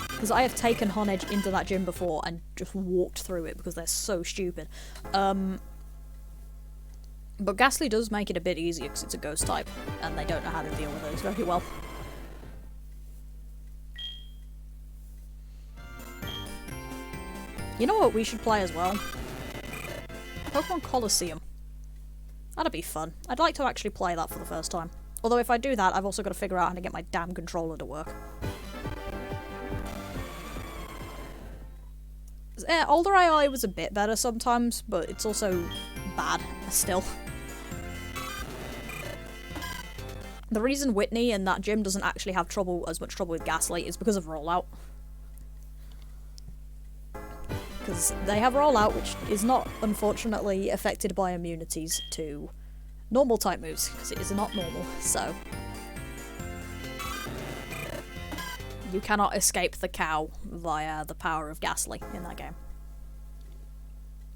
Because I have taken Honage into that gym before and just walked through it because they're so stupid. But Ghastly does make it a bit easier because it's a ghost type, and they don't know how to deal with those very well. You know what we should play as well? Pokemon Colosseum. That'd be fun. I'd like to actually play that for the first time. Although if I do that, I've also got to figure out how to get my damn controller to work. Older AI was a bit better sometimes, but it's also bad still. The reason Whitney in that gym doesn't actually have as much trouble with Ghastly is because of rollout. Because they have rollout, which is not, unfortunately, affected by immunities to normal type moves, because it is not normal, so. You cannot escape the cow via the power of Ghastly in that game.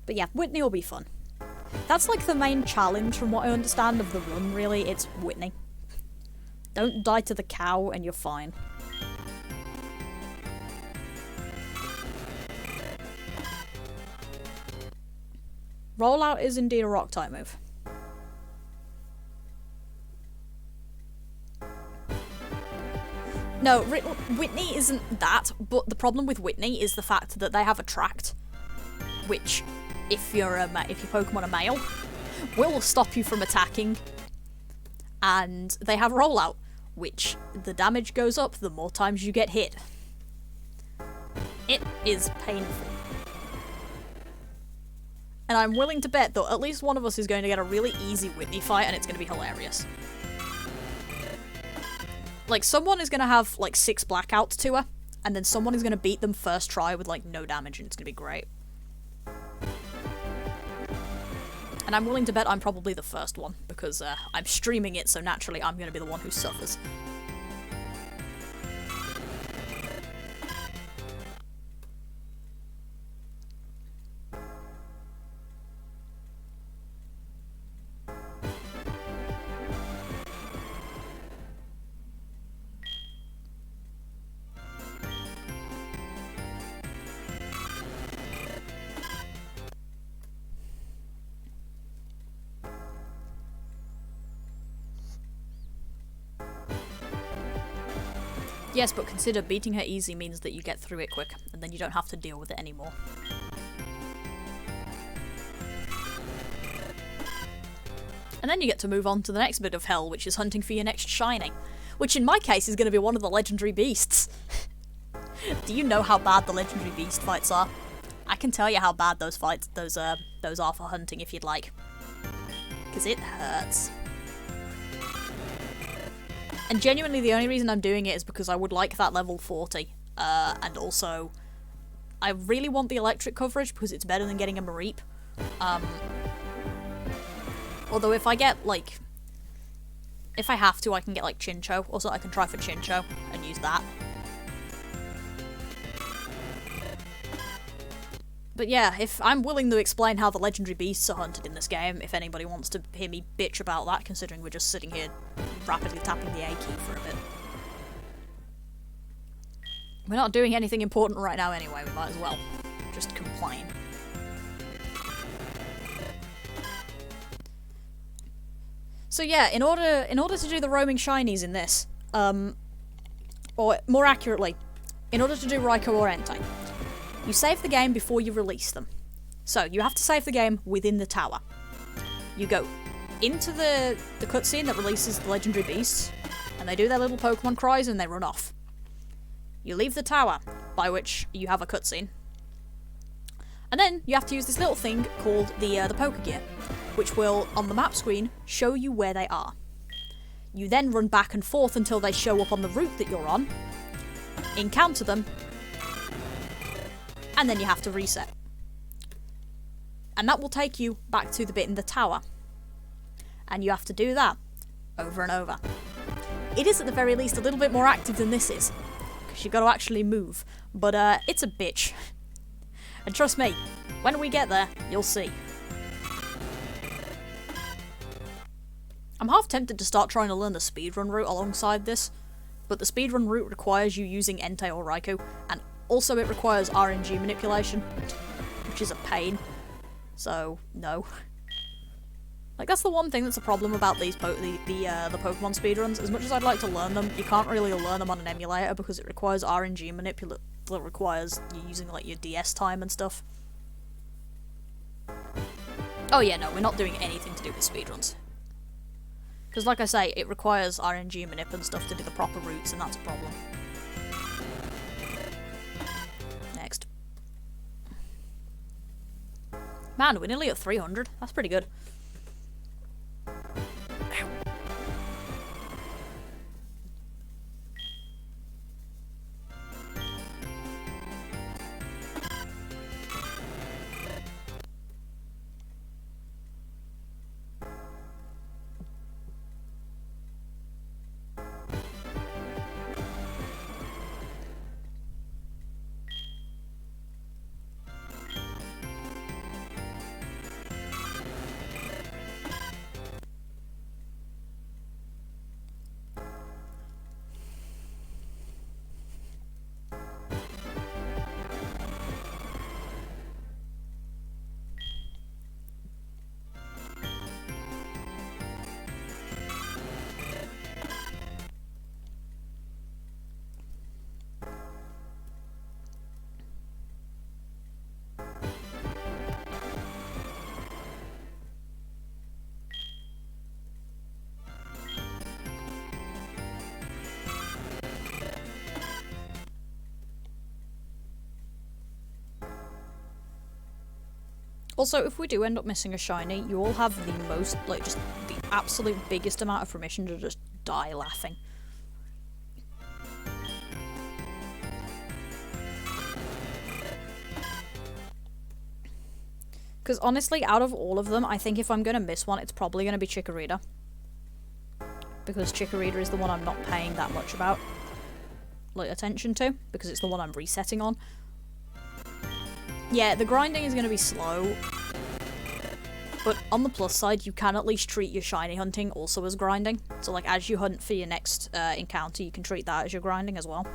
But yeah, Whitney will be fun. That's like the main challenge from what I understand of the run, really. It's Whitney. Don't die to the cow and you're fine. Rollout is indeed a rock type move. No, Whitney isn't that, but the problem with Whitney is the fact that they have Attract, which, if your Pokemon are male, will stop you from attacking. And they have Rollout, which the damage goes up the more times you get hit. It is painful. And I'm willing to bet that at least one of us is going to get a really easy Whitney fight and it's going to be hilarious. Like, someone is going to have, like, 6 blackouts to her, and then someone is going to beat them first try with, like, no damage, and it's going to be great. And I'm willing to bet I'm probably the first one, because I'm streaming it, so naturally I'm going to be the one who suffers. Yes, but consider beating her easy means that you get through it quick, and then you don't have to deal with it anymore. And then you get to move on to the next bit of hell, which is hunting for your next shiny. Which in my case is going to be one of the legendary beasts. Do you know how bad the legendary beast fights are? I can tell you how bad those are for hunting if you'd like. Because it hurts. And genuinely, the only reason I'm doing it is because I would like that level 40. And also, I really want the electric coverage because it's better than getting a Mareep. Although if I get, like... If I have to, I can get, like, Chincho. Also, I can try for Chincho and use that. But yeah, if I'm willing to explain how the legendary beasts are hunted in this game, if anybody wants to hear me bitch about that, considering we're just sitting here rapidly tapping the A key for a bit. We're not doing anything important right now anyway, we might as well just complain. So yeah, in order to do the roaming shinies in this, or more accurately, in order to do Raikou or Entei, you save the game before you release them. So, you have to save the game within the tower. You go into the cutscene that releases the legendary beasts, and they do their little Pokemon cries and they run off. You leave the tower, by which you have a cutscene, and And then you have to use this little thing called the poker gear, which will, on the map screen, show you where they are. You then run back and forth until they show up on the route that you're on, encounter them, and then you have to reset. And that will take you back to the bit in the tower. And you have to do that over and over. It is at the very least a little bit more active than this is, because you've got to actually move, but it's a bitch. And trust me, when we get there, you'll see. I'm half tempted to start trying to learn the speedrun route alongside this, but the speedrun route requires you using Entei or Raikou, and also it requires RNG manipulation, which is a pain. So, no. Like, that's the one thing that's a problem about these the Pokemon speedruns. As much as I'd like to learn them, you can't really learn them on an emulator because it requires RNG manipulation. It requires you using, like, your DS time and stuff. Oh yeah, no, we're not doing anything to do with speedruns. Because, like I say, it requires RNG manip and stuff to do the proper routes, and that's a problem. Next. Man, we're nearly at 300. That's pretty good. Also, if we do end up missing a shiny, you all have the most, like, just the absolute biggest amount of permission to just die laughing. Because honestly, out of all of them, I think if I'm going to miss one, it's probably going to be Chikorita. Because Chikorita is the one I'm not paying that much about, like, attention to, because it's the one I'm resetting on. Yeah, the grinding is going to be slow, but on the plus side, you can at least treat your shiny hunting also as grinding. So, like, as you hunt for your next encounter, you can treat that as your grinding as well.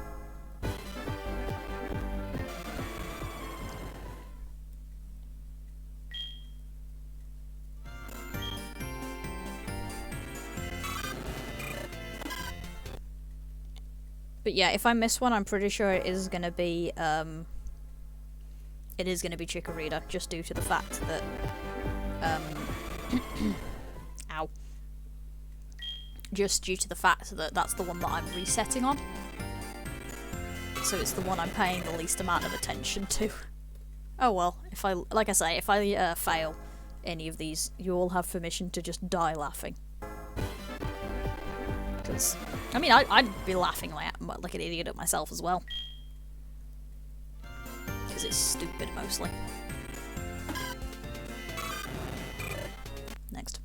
But yeah, if I miss one, I'm pretty sure it is going to be, Chikorita, just due to the fact that, ow. Just due to the fact that that's the one that I'm resetting on. So it's the one I'm paying the least amount of attention to. Oh well, if I fail any of these, you all have permission to just die laughing. Because, I mean, I'd be laughing like an idiot at myself as well. Because it's stupid, mostly. Next.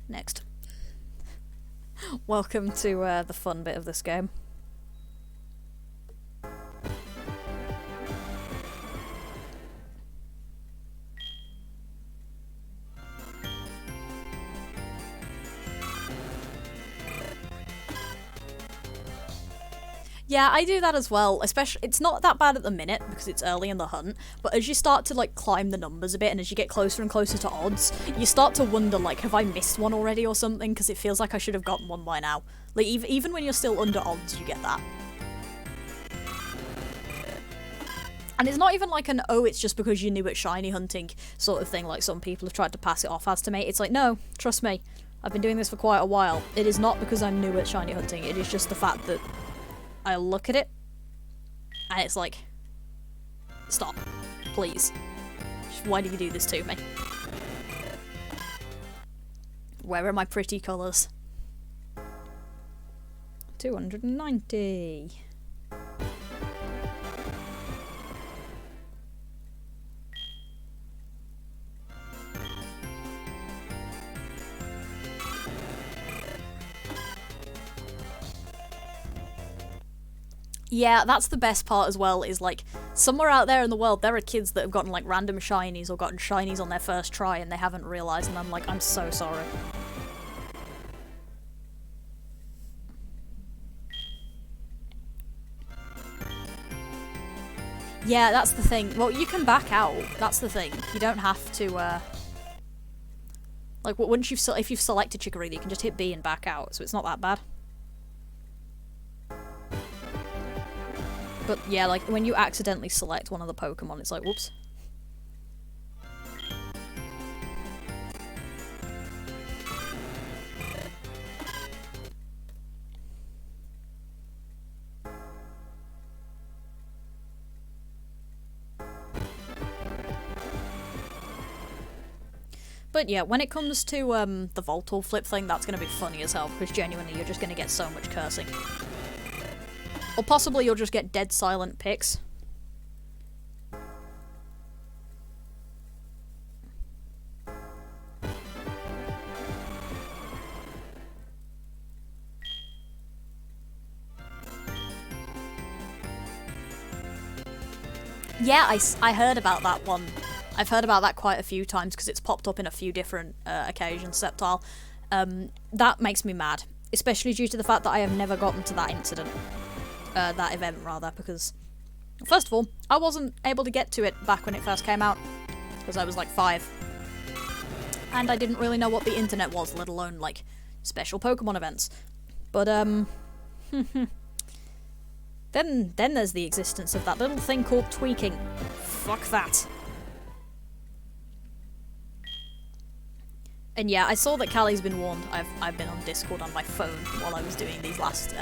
Next. Welcome to the fun bit of this game. Yeah, I do that as well, especially, it's not that bad at the minute, because it's early in the hunt, but as you start to, like, climb the numbers a bit, and as you get closer and closer to odds, you start to wonder, like, have I missed one already or something, because it feels like I should have gotten one by now. Like, even when you're still under odds, you get that. And it's not even like an, oh, it's just because you're new at shiny hunting sort of thing, like some people have tried to pass it off as to me. It's like, no, trust me, I've been doing this for quite a while. It is not because I'm new at shiny hunting, it is just the fact that I look at it, and it's like, stop, please. Why do you do this to me? Where are my pretty colours? 290. Yeah, that's the best part as well, is like, somewhere out there in the world there are kids that have gotten like random shinies or gotten shinies on their first try and they haven't realised, and I'm like, I'm so sorry. Yeah, that's the thing. Well, you can back out, that's the thing. You don't have to, like, once if you've selected Chikorita, you can just hit B and back out, so it's not that bad. But yeah, like, when you accidentally select one of the Pokemon, it's like, whoops. But yeah, when it comes to the Voltorb flip thing, that's going to be funny as hell, because genuinely you're just going to get so much cursing. Or possibly you'll just get dead silent picks. Yeah, I heard about that one. I've heard about that quite a few times because it's popped up in a few different occasions, Sceptile. That makes me mad, especially due to the fact that I have never gotten to that incident. That event, rather, because, first of all, I wasn't able to get to it back when it first came out, because I was like 5. And I didn't really know what the internet was, let alone, like, special Pokemon events. But, then there's the existence of that little thing called tweaking. Fuck that. And yeah, I saw that Kali's been warned. I've been on Discord on my phone while I was doing these last,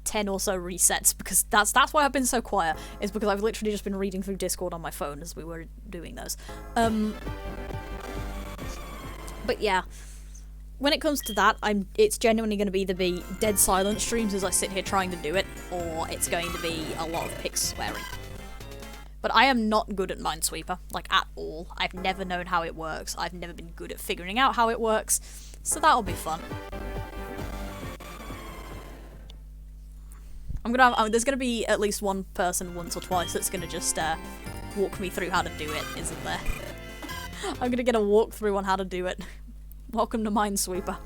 10 or so resets, because that's why I've been so quiet, is because I've literally just been reading through Discord on my phone as we were doing those. But yeah, when it comes to that, it's genuinely going to either be dead silent streams as I sit here trying to do it, or it's going to be a lot of pics swearing. But I am not good at Minesweeper, like, at all. I've never known how it works, I've never been good at figuring out how it works, so that'll be fun. There's gonna be at least one person once or twice that's gonna just walk me through how to do it, isn't there? I'm gonna get a walkthrough on how to do it. Welcome to Minesweeper.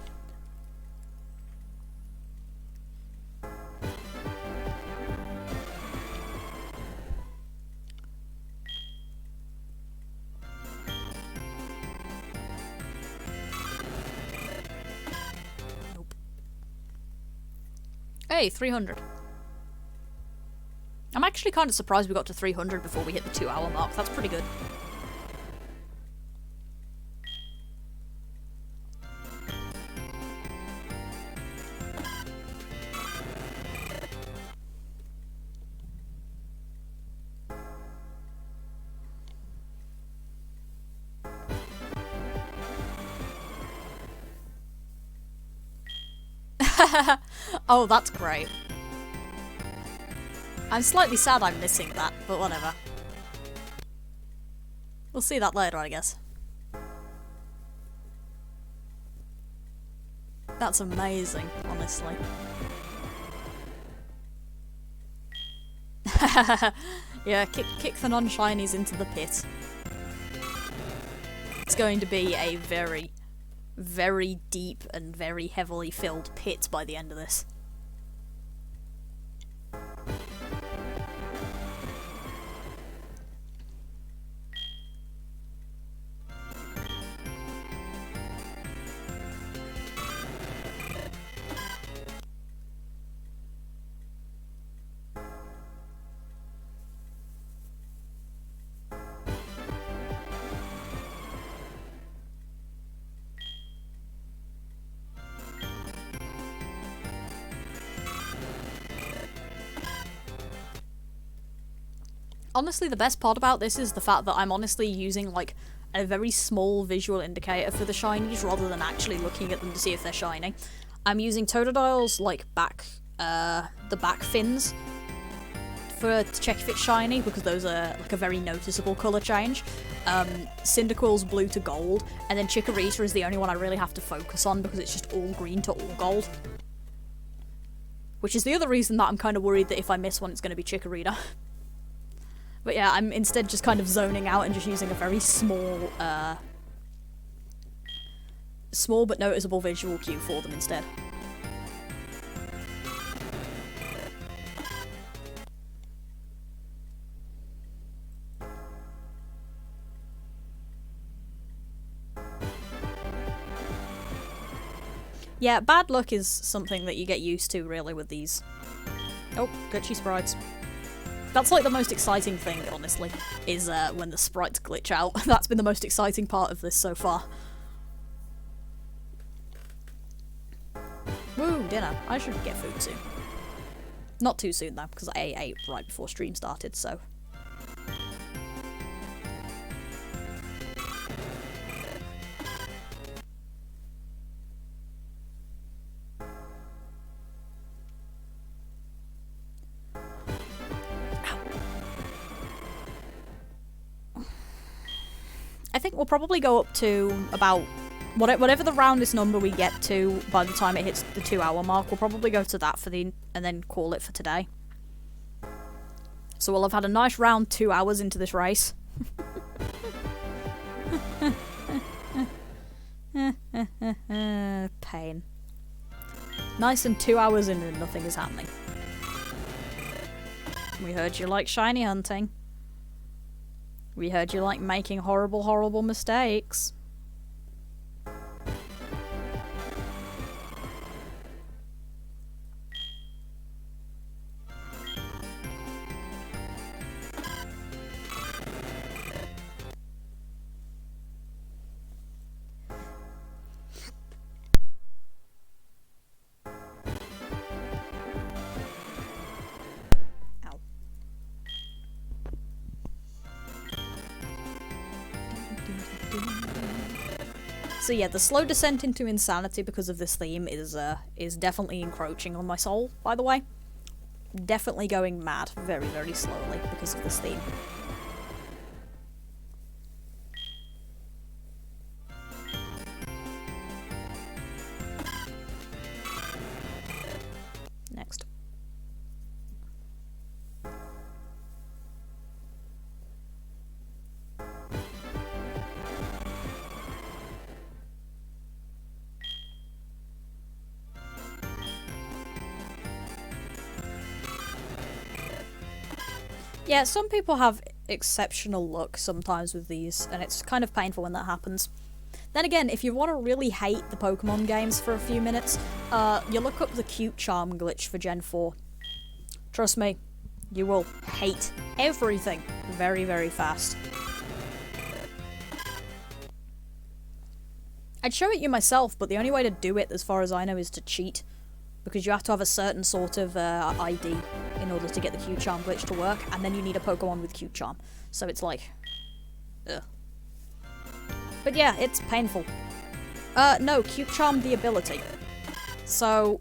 Nope. Hey, 300. I'm actually kind of surprised we got to 300 before we hit the 2-hour mark. That's pretty good. Oh, that's great. I'm slightly sad I'm missing that, but whatever. We'll see that later, I guess. That's amazing, honestly. Yeah, kick the non-shinies into the pit. It's going to be a very, very deep and very heavily filled pit by the end of this. Honestly, the best part about this is the fact that I'm honestly using, like, a very small visual indicator for the shinies rather than actually looking at them to see if they're shiny. I'm using Totodile's, like, the back fins to check if it's shiny, because those are, like, a very noticeable colour change. Cyndaquil's blue to gold, and then Chikorita is the only one I really have to focus on because it's just all green to all gold. Which is the other reason that I'm kind of worried that if I miss one, it's going to be Chikorita. But yeah, I'm instead just kind of zoning out and just using a very small but noticeable visual cue for them instead. Yeah, bad luck is something that you get used to, really, with these. Oh, glitchy sprites. That's, like, the most exciting thing, honestly, is when the sprites glitch out. That's been the most exciting part of this so far. Woo, dinner. I should get food soon. Not too soon, though, because I ate right before stream started, so... I think we'll probably go up to about whatever the roundest number we get to by the time it hits the 2-hour mark. We'll probably go to that and then call it for today. So we'll have had a nice round 2 hours into this race. Pain. Nice and 2 hours in and nothing is happening. We heard you like shiny hunting. We heard you like making horrible, horrible mistakes. So yeah, the slow descent into insanity because of this theme is definitely encroaching on my soul, by the way. Definitely going mad very, very slowly because of this theme. Next. Yeah, some people have exceptional luck sometimes with these, and it's kind of painful when that happens. Then again, if you want to really hate the Pokemon games for a few minutes, you look up the Cute Charm glitch for Gen 4. Trust me, you will hate everything very, very fast. I'd show it you myself, but the only way to do it, as far as I know, is to cheat. Because you have to have a certain sort of ID in order to get the Cute Charm glitch to work, and then you need a Pokemon with Cute Charm. So it's like... ugh. But yeah, it's painful. No, Cute Charm the ability. So,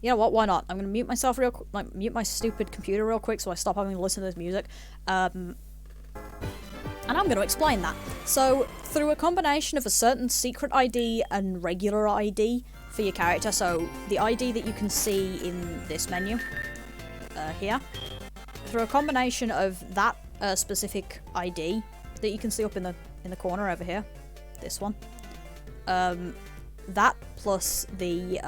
you know what, why not? I'm gonna mute myself real quick, like, mute my stupid computer real quick so I stop having to listen to this music. And I'm gonna explain that. So, through a combination of a certain secret ID and regular ID for your character, so the ID that you can see in this menu, here, through a combination of that specific ID that you can see up in the corner over here, this one, that plus the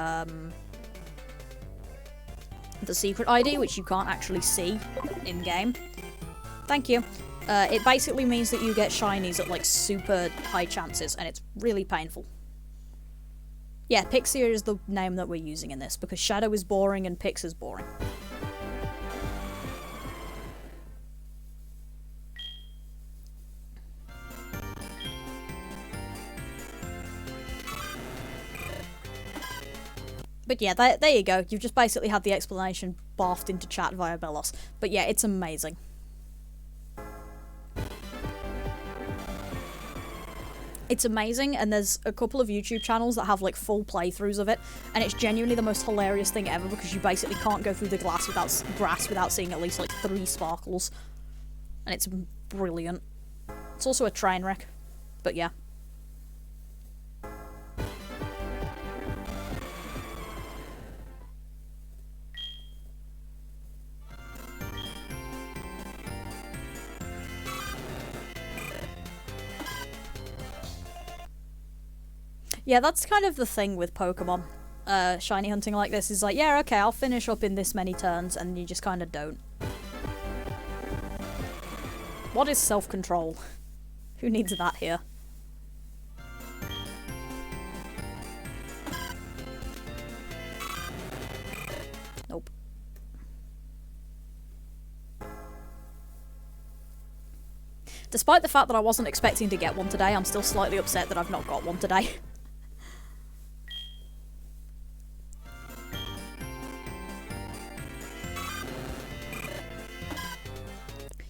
secret ID, which you can't actually see in game. Thank you. It basically means that you get shinies at like super high chances, and it's really painful. Yeah, Pixie is the name that we're using in this, because Shadow is boring and Pix is boring. But yeah, there you go. You've just basically had the explanation barfed into chat via Belos. But yeah, it's amazing. It's amazing, and there's a couple of YouTube channels that have like full playthroughs of it, and it's genuinely the most hilarious thing ever because you basically can't go through the grass without seeing at least like 3 sparkles, and it's brilliant. It's also a train wreck, but yeah. Yeah, that's kind of the thing with Pokemon. Shiny hunting like this is like, yeah, okay, I'll finish up in this many turns, and you just kind of don't. What is self-control? Who needs that here? Nope. Despite the fact that I wasn't expecting to get one today, I'm still slightly upset that I've not got one today.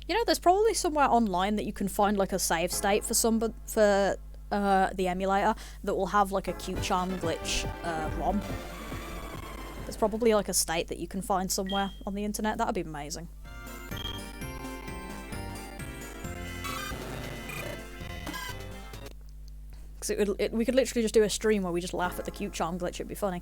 You know, there's probably somewhere online that you can find like a save state for the emulator that will have like a cute charm glitch ROM. There's probably like a state that you can find somewhere on the internet. That would be amazing. Because we could literally just do a stream where we just laugh at the cute charm glitch. It'd be funny.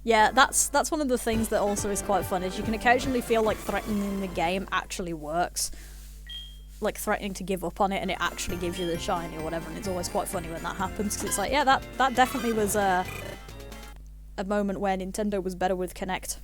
Yeah, that's one of the things that also is quite fun, is you can occasionally feel like threatening the game actually works. Like threatening to give up on it and it actually gives you the shiny or whatever, and it's always quite funny when that happens, because it's like, yeah, that definitely was a moment where Nintendo was better with Connect.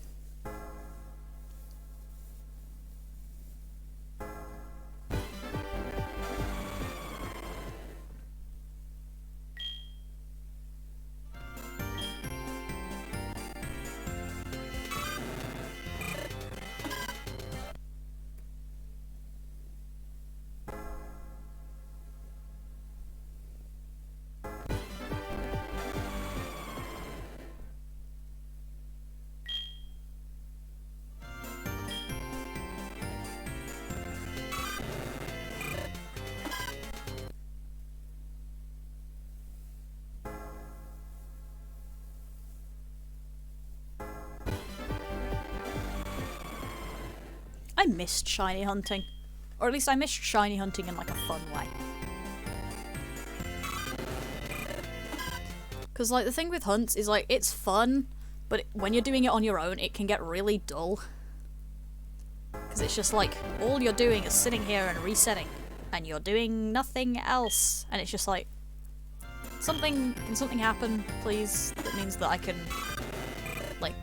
I missed shiny hunting. Or at least I missed shiny hunting in like a fun way. Because like the thing with hunts is like, it's fun, but when you're doing it on your own, it can get really dull. Because it's just like, all you're doing is sitting here and resetting, and you're doing nothing else. And it's just like, can something happen, please, that means that I can, like,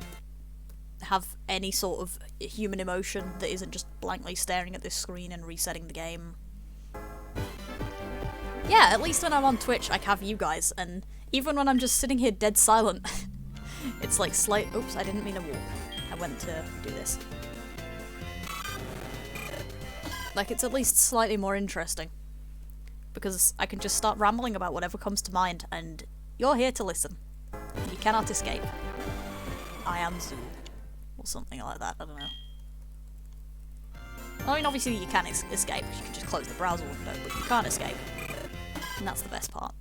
have any sort of human emotion that isn't just blankly staring at this screen and resetting the game. Yeah, at least when I'm on Twitch I have you guys, and even when I'm just sitting here dead silent, it's like oops, I didn't mean to walk. I went to do this. Like, it's at least slightly more interesting. Because I can just start rambling about whatever comes to mind, and you're here to listen. You cannot escape. I am Zool. Or something like that, I don't know. I mean, obviously you can escape, you can just close the browser window, but you can't escape. And that's the best part.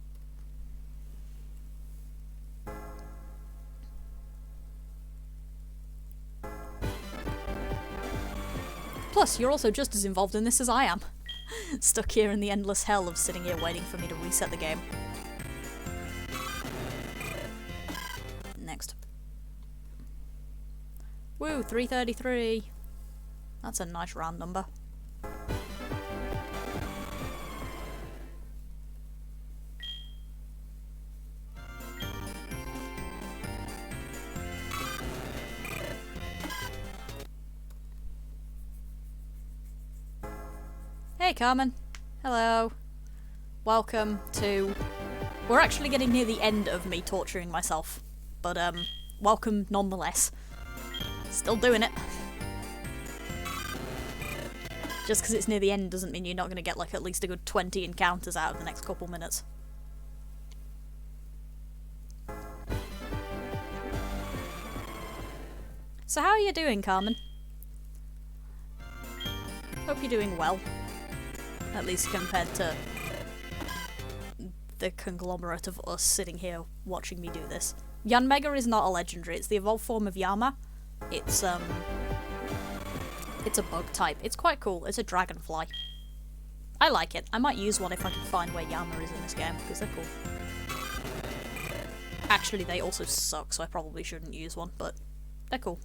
Plus, you're also just as involved in this as I am. Stuck here in the endless hell of sitting here waiting for me to reset the game. Next. Woo, 333. That's a nice round number. Hey Carmen. Hello. Welcome to... We're actually getting near the end of me torturing myself. But welcome nonetheless. Still doing it. Just because it's near the end doesn't mean you're not going to get like at least a good 20 encounters out of the next couple minutes. So how are you doing, Carmen? Hope you're doing well. At least compared to the conglomerate of us sitting here watching me do this. Yanmega is not a legendary, it's the evolved form of Yama. It's a bug type. It's quite cool. It's a dragonfly. I like it. I might use one if I can find where Yama is in this game, because they're cool. Actually, they also suck, so I probably shouldn't use one, but they're cool.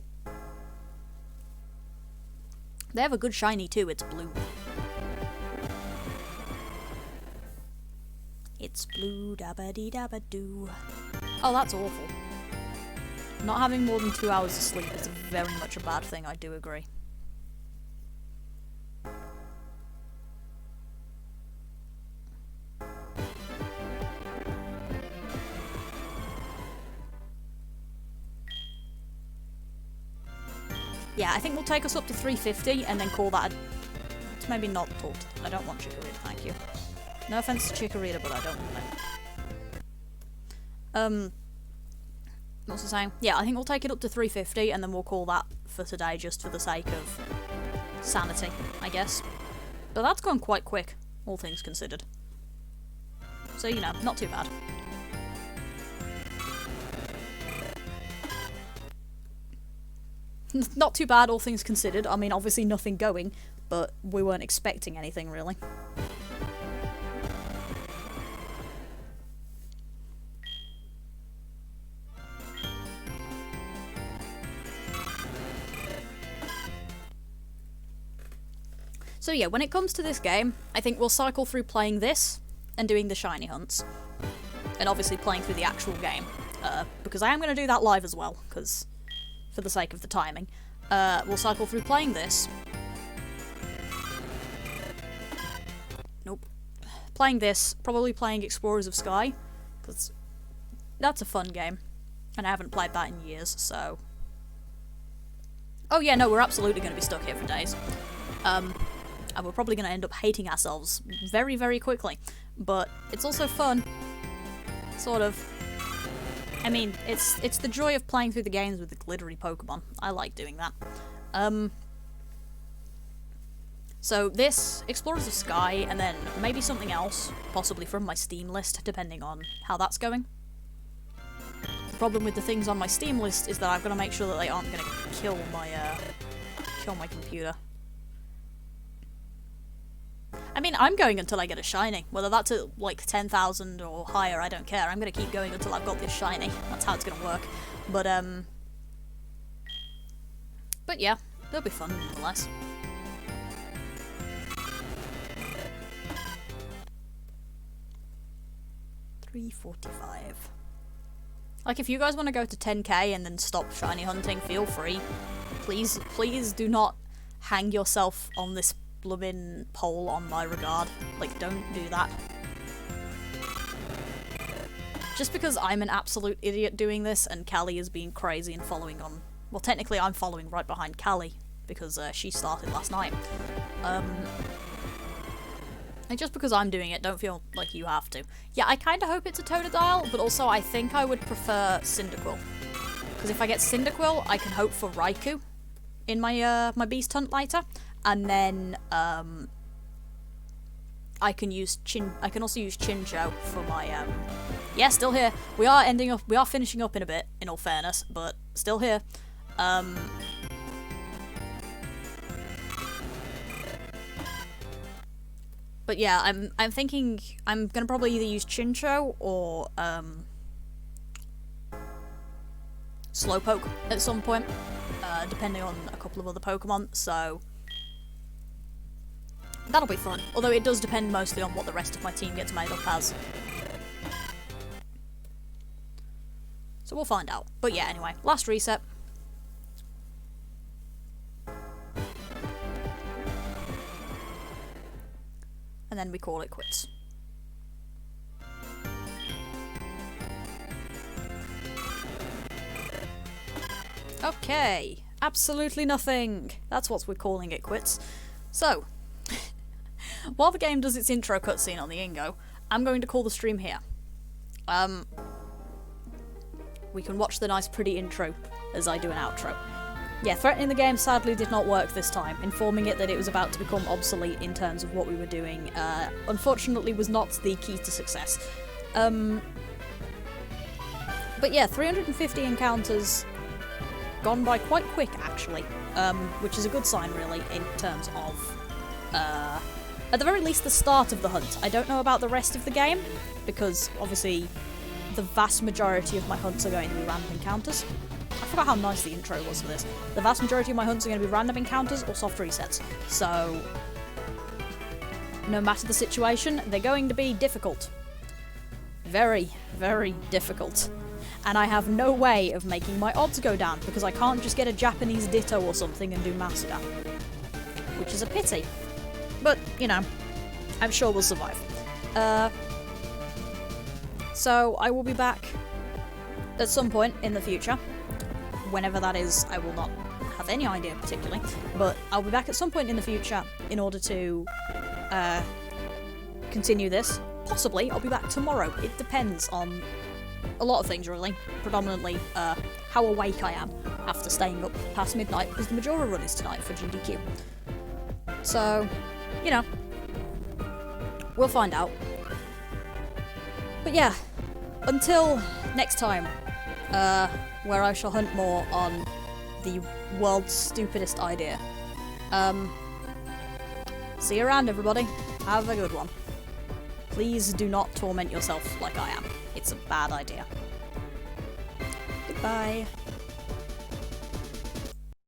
They have a good shiny too, it's blue. It's blue, dabba-dee-dabba-doo. Oh, that's awful. Not having more than 2 hours of sleep is very much a bad thing, I do agree. Yeah, I think we'll take us up to 350 and then call that a... Let's maybe not talk to them. I don't want Chikorita, thank you. No offense to Chikorita, but I don't want them. What's I saying? Yeah, I think we'll take it up to 350 and then we'll call that for today just for the sake of sanity, I guess. But that's gone quite quick, all things considered. So, you know, not too bad. Not too bad, all things considered. I mean, obviously nothing going, but we weren't expecting anything, really. So yeah, when it comes to this game, I think we'll cycle through playing this and doing the shiny hunts. And obviously playing through the actual game. Because I am going to do that live as well, because... for the sake of the timing. We'll cycle through playing this. Nope. Playing this, probably playing Explorers of Sky, because that's a fun game. And I haven't played that in years, so... Oh yeah, no, we're absolutely going to be stuck here for days. And we're probably going to end up hating ourselves very, very quickly. But it's also fun. Sort of. I mean, it's the joy of playing through the games with the glittery Pokemon. I like doing that. So this, Explorers of Sky, and then maybe something else, possibly from my Steam list, depending on how that's going. The problem with the things on my Steam list is that I've got to make sure that they aren't going to kill my computer. I mean, I'm going until I get a shiny. Whether that's at, like, 10,000 or higher, I don't care. I'm gonna keep going until I've got this shiny. That's how it's gonna work. But yeah, it'll be fun nonetheless. $3.45. Like, if you guys want to go to 10k and then stop shiny hunting, feel free. Please, please do not hang yourself on this bloomin' pole on my regard. Like, don't do that. Just because I'm an absolute idiot doing this and Kali is being crazy and following on... Well, technically I'm following right behind Kali because she started last night. And just because I'm doing it, don't feel like you have to. Yeah, I kind of hope it's a Totodile, but also I think I would prefer Cyndaquil. Because if I get Cyndaquil, I can hope for Raikou in my my Beast Hunt later. And then, I can also use Chinchou for my, yeah, still here. We are finishing up in a bit, in all fairness, but still here. But yeah, I'm thinking I'm gonna probably either use Chinchou or, Slowpoke at some point, depending on a couple of other Pokemon, so... That'll be fun, although it does depend mostly on what the rest of my team gets made up as. So we'll find out. But yeah, anyway, last reset. And then we call it quits. Okay, absolutely nothing. That's what we're calling it quits. So, While the game does its intro cutscene on the Ingo, I'm going to call the stream here. We can watch the nice pretty intro as I do an outro. Yeah, threatening the game sadly did not work this time. Informing it that it was about to become obsolete in terms of what we were doing, unfortunately was not the key to success. But yeah, 350 encounters gone by quite quick, actually, which is a good sign, really, in terms of, at the very least, the start of the hunt. I don't know about the rest of the game, because, obviously, the vast majority of my hunts are going to be random encounters. I forgot how nice the intro was for this. The vast majority of my hunts are going to be random encounters or soft resets, so no matter the situation, they're going to be difficult. Very, very difficult. And I have no way of making my odds go down, because I can't just get a Japanese Ditto or something and do Masuda. Which is a pity. But, you know, I'm sure we'll survive. So, I will be back at some point in the future. Whenever that is, I will not have any idea particularly. But I'll be back at some point in the future in order to continue this. Possibly, I'll be back tomorrow. It depends on a lot of things, really. Predominantly, how awake I am after staying up past midnight, because the Majora run is tonight for GDQ. So, you know, we'll find out. But yeah, until next time, where I shall hunt more on the world's stupidest idea. See you around, everybody. Have a good one. Please do not torment yourself like I am. It's a bad idea. Goodbye.